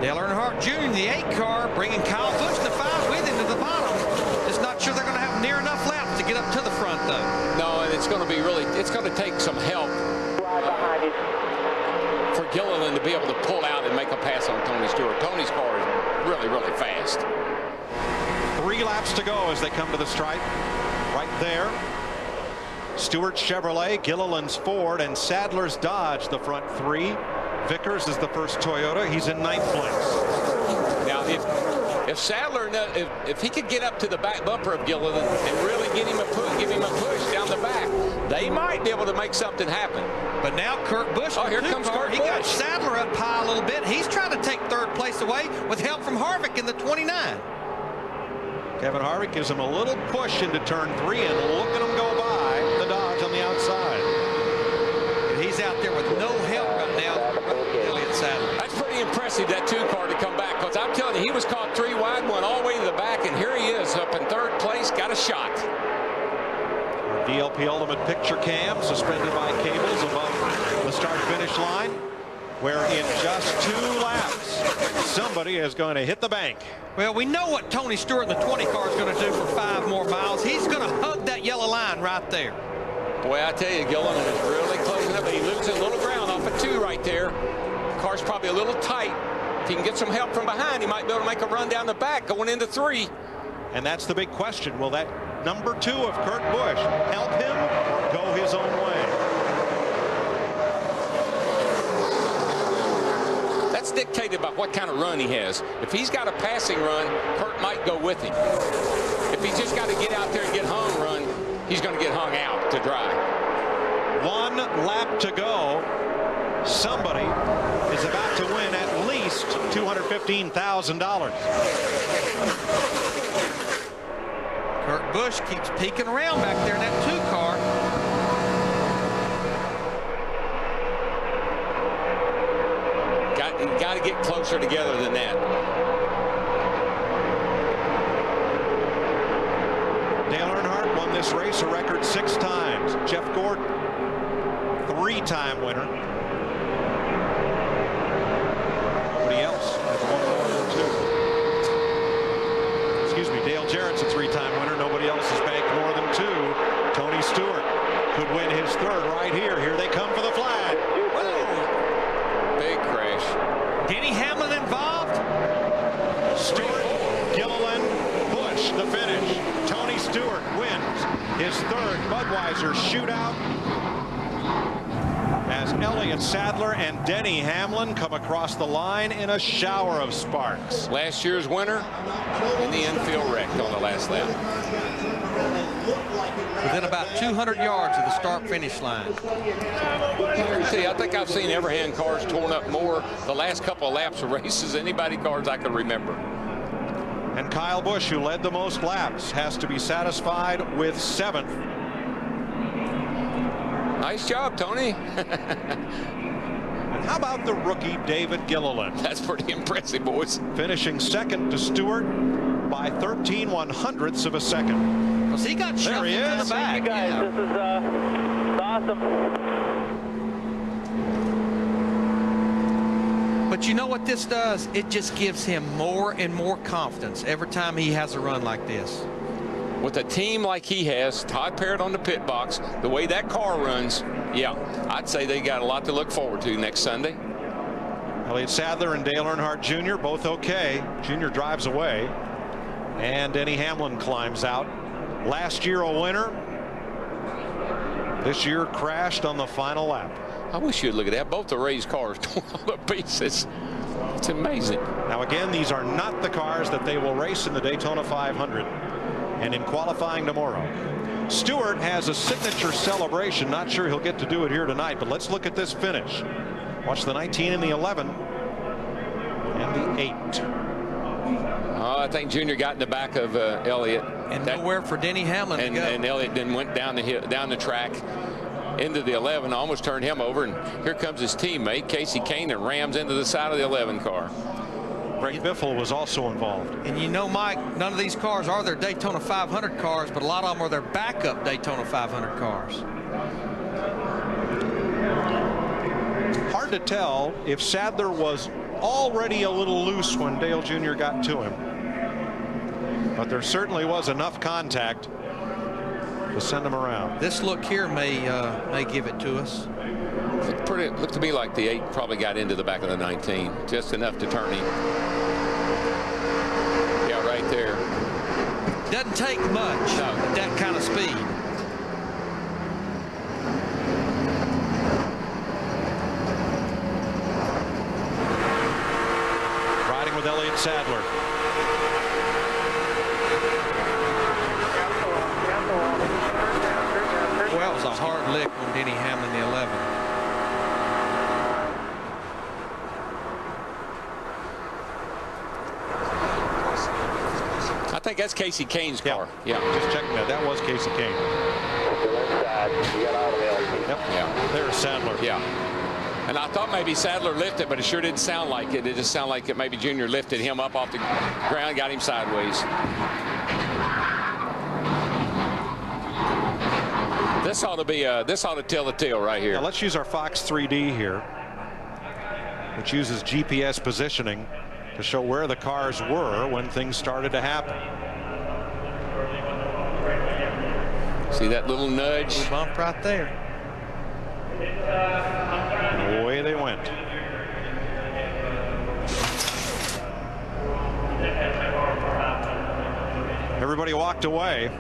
Speaker 2: Dale Earnhardt Jr., the 8 car, bringing Kyle Busch, the 5, with him to the bottom. Just not sure they're going to have near enough laps to get up to the front, though.
Speaker 3: No, and it's going to be it's going to take some help for Gilliland to be able to pull out and make a pass on Tony Stewart. Tony's car is really, really fast.
Speaker 1: 3 laps to go as they come to the stripe. Right there. Stewart's Chevrolet, Gilliland's Ford, and Sadler's Dodge, the front 3. Vickers is the first Toyota. He's in 9th place.
Speaker 3: Now, if Sadler, if he could get up to the back bumper of Gilliland and really give him a push down the back, they might be able to make something happen.
Speaker 2: But now Kurt Busch,
Speaker 3: here comes Kurt Busch.
Speaker 2: He got Sadler up high a little bit. He's trying to take 3rd place away with help from Harvick in the 29.
Speaker 1: Kevin Harvick gives him a little push into turn 3, and look at him go by the Dodge on the outside.
Speaker 2: And he's out there with no help right now. Elliott Sadler.
Speaker 3: That's pretty impressive, that 2 car to come back, because I'm telling you, he was caught 3 wide, went all the way to the back, and here he is up in 3rd place, got a shot.
Speaker 1: Our DLP Ultimate Picture Cam suspended by cables above the start-finish line, where in just 2 laps, somebody is going to hit the bank.
Speaker 2: Well, we know what Tony Stewart in the 20 car is going to do for 5 more miles. He's going to hug that yellow line right there.
Speaker 3: Boy, I tell you, Gilliland is really closing up. He loses a little ground off of 2 right there. The car's probably a little tight. If he can get some help from behind, he might be able to make a run down the back going into 3.
Speaker 1: And that's the big question. Will that number 2 of Kurt Busch help him or go his own way?
Speaker 3: That's dictated by what kind of run he has. If he's got a passing run, Kurt might go with him. If he's just got to get out there and get hung run, he's going to get hung out to dry.
Speaker 1: 1 lap to go. Somebody is about to win at least $215,000.
Speaker 2: Kurt Busch keeps peeking around back there in that 2 car.
Speaker 3: Got to get closer together than that.
Speaker 1: Dale Earnhardt won this race a record 6 times. Jeff Gordon, 3-time winner. Nobody else has won more than 2. Excuse me, Dale Jarrett's a 3-time winner. Nobody else has banked more than 2. Tony Stewart could win his 3rd right here. Here they come for the flag.
Speaker 3: Whoa. Big crash.
Speaker 2: Denny Hamlin involved.
Speaker 1: Stewart, Gilliland, Busch, the finish. Tony Stewart wins his 3rd Budweiser Shootout as Elliott Sadler and Denny Hamlin come across the line in a shower of sparks.
Speaker 3: Last year's winner in the infield wrecked on the last lap.
Speaker 2: Within about 200 yards of the start-finish line.
Speaker 3: See, I think I've seen Everhand cars torn up more the last couple of laps of races than anybody cars I can remember.
Speaker 1: And Kyle Busch, who led the most laps, has to be satisfied with 7th.
Speaker 3: Nice job, Tony.
Speaker 1: And how about the rookie David Gilliland?
Speaker 3: That's pretty impressive, boys.
Speaker 1: Finishing 2nd to Stewart by 13/100ths of a second.
Speaker 2: Well, see, he got shoved into the back.
Speaker 6: You guys, this is awesome.
Speaker 2: But you know what this does? It just gives him more and more confidence every time he has a run like this.
Speaker 3: With a team like he has, Todd Parrott on the pit box, the way that car runs, yeah, I'd say they got a lot to look forward to next Sunday.
Speaker 1: Elliott Sadler and Dale Earnhardt Jr. both okay. Jr. drives away. And Denny Hamlin climbs out. Last year a winner. This year crashed on the final lap.
Speaker 3: I wish you'd look at that. Both the Rays cars torn all to pieces. It's amazing.
Speaker 1: Now again, these are not the cars that they will race in the Daytona 500 and in qualifying tomorrow. Stewart has a signature celebration. Not sure he'll get to do it here tonight, but let's look at this finish. Watch the 19 and the 11 and the 8.
Speaker 3: I think Junior got in the back of Elliott.
Speaker 2: And nowhere for Denny Hamlin to go.
Speaker 3: And Elliott then went down the track into the 11, almost turned him over. And here comes his teammate, Casey Kane, and rams into the side of the 11 car.
Speaker 1: Greg Biffle was also involved.
Speaker 2: And you know, Mike, none of these cars are their Daytona 500 cars, but a lot of them are their backup Daytona 500 cars.
Speaker 1: Hard to tell if Sadler was already a little loose when Dale Jr. got to him. But there certainly was enough contact to send him around.
Speaker 2: This look here may give it to us.
Speaker 3: It looked to me like the 8 probably got into the back of the 19, just enough to turn him. Yeah, right there.
Speaker 2: Doesn't take much at that kind of speed.
Speaker 1: Riding with Elliott Sadler.
Speaker 2: Well, it was a hard lick on Denny Hamlin, the 11.
Speaker 3: I think that's Casey Kane's car.
Speaker 1: Yeah, just checking that. That was Casey Kane. Yep.
Speaker 3: Yeah.
Speaker 1: There's Sadler.
Speaker 3: Yeah. And I thought maybe Sadler lifted, but it sure didn't sound like it. It just sounded like it maybe Junior lifted him up off the ground, got him sideways. This ought to tell the tale right here.
Speaker 1: Now let's use our Fox 3D here, which uses GPS positioning to show where the cars were when things started to happen.
Speaker 3: See that little nudge?
Speaker 2: Little bump right there.
Speaker 1: And away they went. Everybody walked away.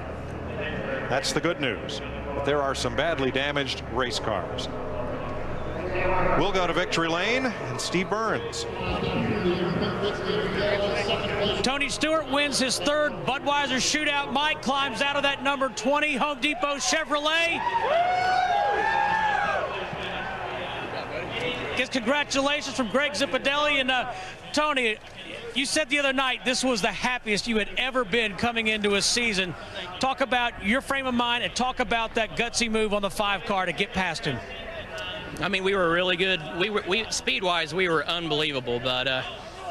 Speaker 1: That's the good news. But there are some badly damaged race cars. We'll go to victory lane and Steve Burns.
Speaker 7: Tony Stewart wins his 3rd Budweiser Shootout. Mike climbs out of that number 20 Home Depot Chevrolet. Gets congratulations from Greg Zipadelli. And Tony, you said the other night this was the happiest you had ever been coming into a season. Talk about your frame of mind and talk about that gutsy move on the 5 car to get past him.
Speaker 11: I mean, we were really good. Speed-wise, we were unbelievable. But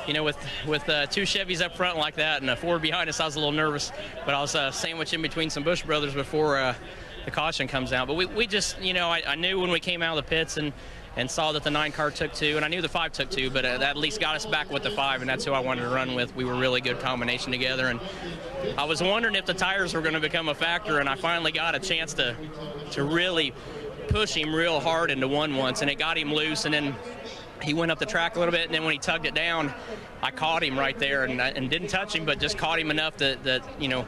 Speaker 11: you know, with 2 Chevys up front like that and a 4 behind us, I was a little nervous. But I was sandwiched in between some Busch brothers before the caution comes out. But we just, you know, I knew when we came out of the pits and saw that the 9 car took 2, and I knew the 5 took 2, but that at least got us back with the 5, and that's who I wanted to run with. We were a really good combination together, and I was wondering if the tires were going to become a factor, and I finally got a chance to really push him real hard into one once, and it got him loose, and then he went up the track a little bit, and then when he tugged it down, I caught him right there and didn't touch him, but just caught him enough that you know,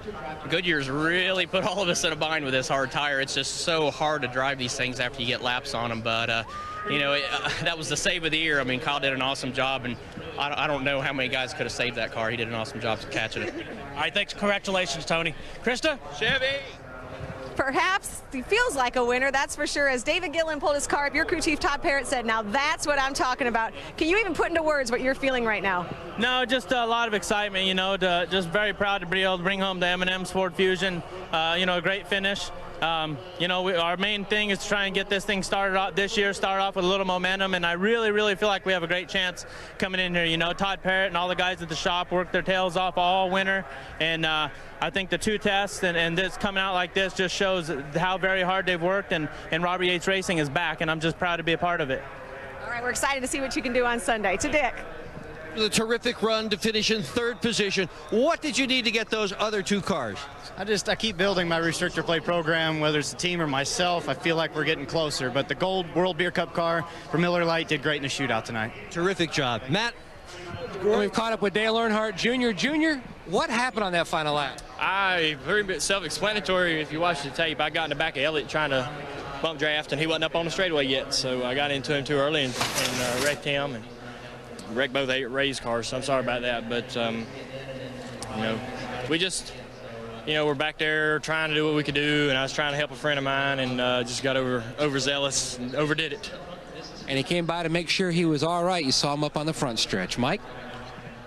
Speaker 11: Goodyear's really put all of us in a bind with this hard tire. It's just so hard to drive these things after you get laps on them, but you know, that was the save of the year. I mean, Kyle did an awesome job, and I don't know how many guys could have saved that car. He did an awesome job catching it.
Speaker 7: All right, thanks. Congratulations, Tony. Krista?
Speaker 11: Chevy!
Speaker 8: Perhaps he feels like a winner, that's for sure. As David Gilliland pulled his car up, your crew chief Todd Parrott said, now that's what I'm talking about. Can you even put into words what you're feeling right now?
Speaker 6: No, just a lot of excitement, you know, just very proud to be able to bring home the M&M's Ford Fusion. You know, a great finish. You know, our main thing is to try and get this thing started off this year, start off with a little momentum, and I really feel like we have a great chance coming in here. You know, Todd Parrott and all the guys at the shop worked their tails off all winter, and I think the 2 tests and this coming out like this just shows how very hard they've worked, and Robert Yates Racing is back, and I'm just proud to be a part of it.
Speaker 8: All right, we're excited to see what you can do on Sunday. To Dick.
Speaker 4: The terrific run to finish in 3rd position. What did you need to get those other 2 cars?
Speaker 12: I keep building my restrictor plate program, whether it's the team or myself. I feel like we're getting closer, but the gold World Beer Cup car for Miller Lite did great in the shootout tonight.
Speaker 4: Terrific job. Matt?
Speaker 5: We've caught up with Dale Earnhardt Jr. Jr., what happened on that final lap?
Speaker 13: Very self-explanatory. If you watch the tape, I got in the back of Elliott trying to bump draft, and he wasn't up on the straightaway yet, so I got into him too early and wrecked him and wrecked both Ray's cars, so I'm sorry about that. But, you know, we just, you know, we're back there trying to do what we could do, and I was trying to help a friend of mine and just got overzealous and overdid it.
Speaker 5: And he came by to make sure he was all right. You saw him up on the front stretch. Mike?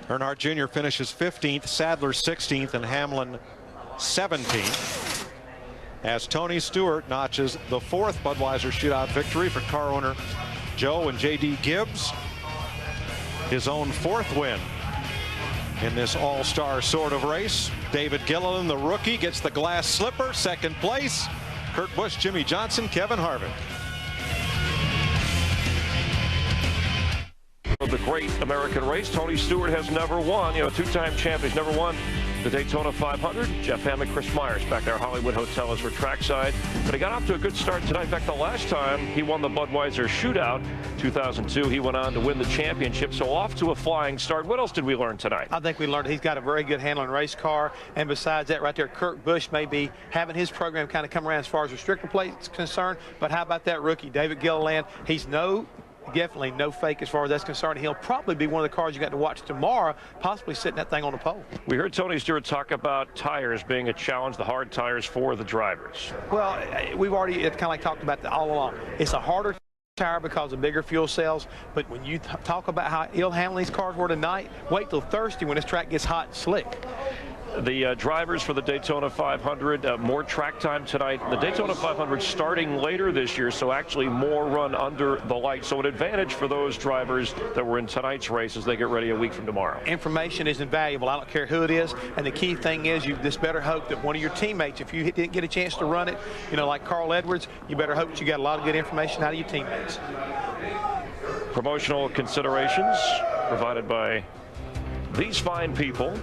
Speaker 1: Earnhardt Jr. finishes 15th, Sadler 16th, and Hamlin 17th. As Tony Stewart notches the 4th Budweiser Shootout victory for car owner Joe and J.D. Gibbs. His own 4th win in this all-star sort of race. David Gilliland, the rookie, gets the glass slipper, 2nd place. Kurt Busch, Jimmy Johnson, Kevin Harvick.
Speaker 14: Of the great American race, Tony Stewart has never won. You know, 2-time champ. He's never won the Daytona 500. Jeff Hammond, Chris Myers back there, Hollywood Hotel as we're trackside. But he got off to a good start tonight. In fact, the last time he won the Budweiser Shootout, 2002, he went on to win the championship. So off to a flying start. What else did we learn tonight?
Speaker 9: I think we learned he's got a very good handling race car. And besides that, right there, Kurt Busch may be having his program kind of come around as far as restrictor plate is concerned. But how about that rookie, David Gilliland? He's definitely no fake as far as that's concerned. He'll probably be one of the cars you got to watch tomorrow, possibly sitting that thing on the pole.
Speaker 14: We heard Tony Stewart talk about tires being a challenge, the hard tires for the drivers.
Speaker 9: Well, we've already kind of like talked about that all along. It's a harder tire because of bigger fuel cells, but when you talk about how ill handling these cars were tonight, wait till Thursday when this track gets hot and slick.
Speaker 14: The drivers for the Daytona 500, more track time tonight. The Daytona 500 starting later this year, so actually more run under the lights. So an advantage for those drivers that were in tonight's race as they get ready a week from tomorrow.
Speaker 9: Information is invaluable. I don't care who it is. And the key thing is you just better hope that one of your teammates, if you didn't get a chance to run it, you know, like Carl Edwards, you better hope that you got a lot of good information out of your teammates.
Speaker 14: Promotional considerations provided by these fine people.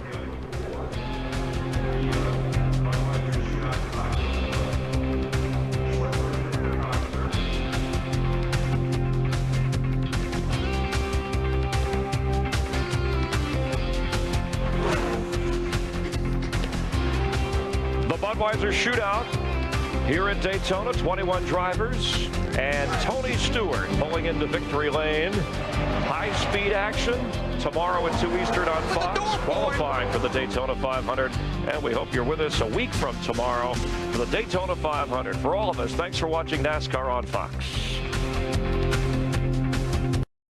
Speaker 14: Budweiser Shootout here at Daytona, 21 drivers, and Tony Stewart pulling into victory lane. High-speed action tomorrow at 2 Eastern on Fox, qualifying for the Daytona 500, and we hope you're with us a week from tomorrow for the Daytona 500. For all of us, thanks for watching NASCAR on Fox.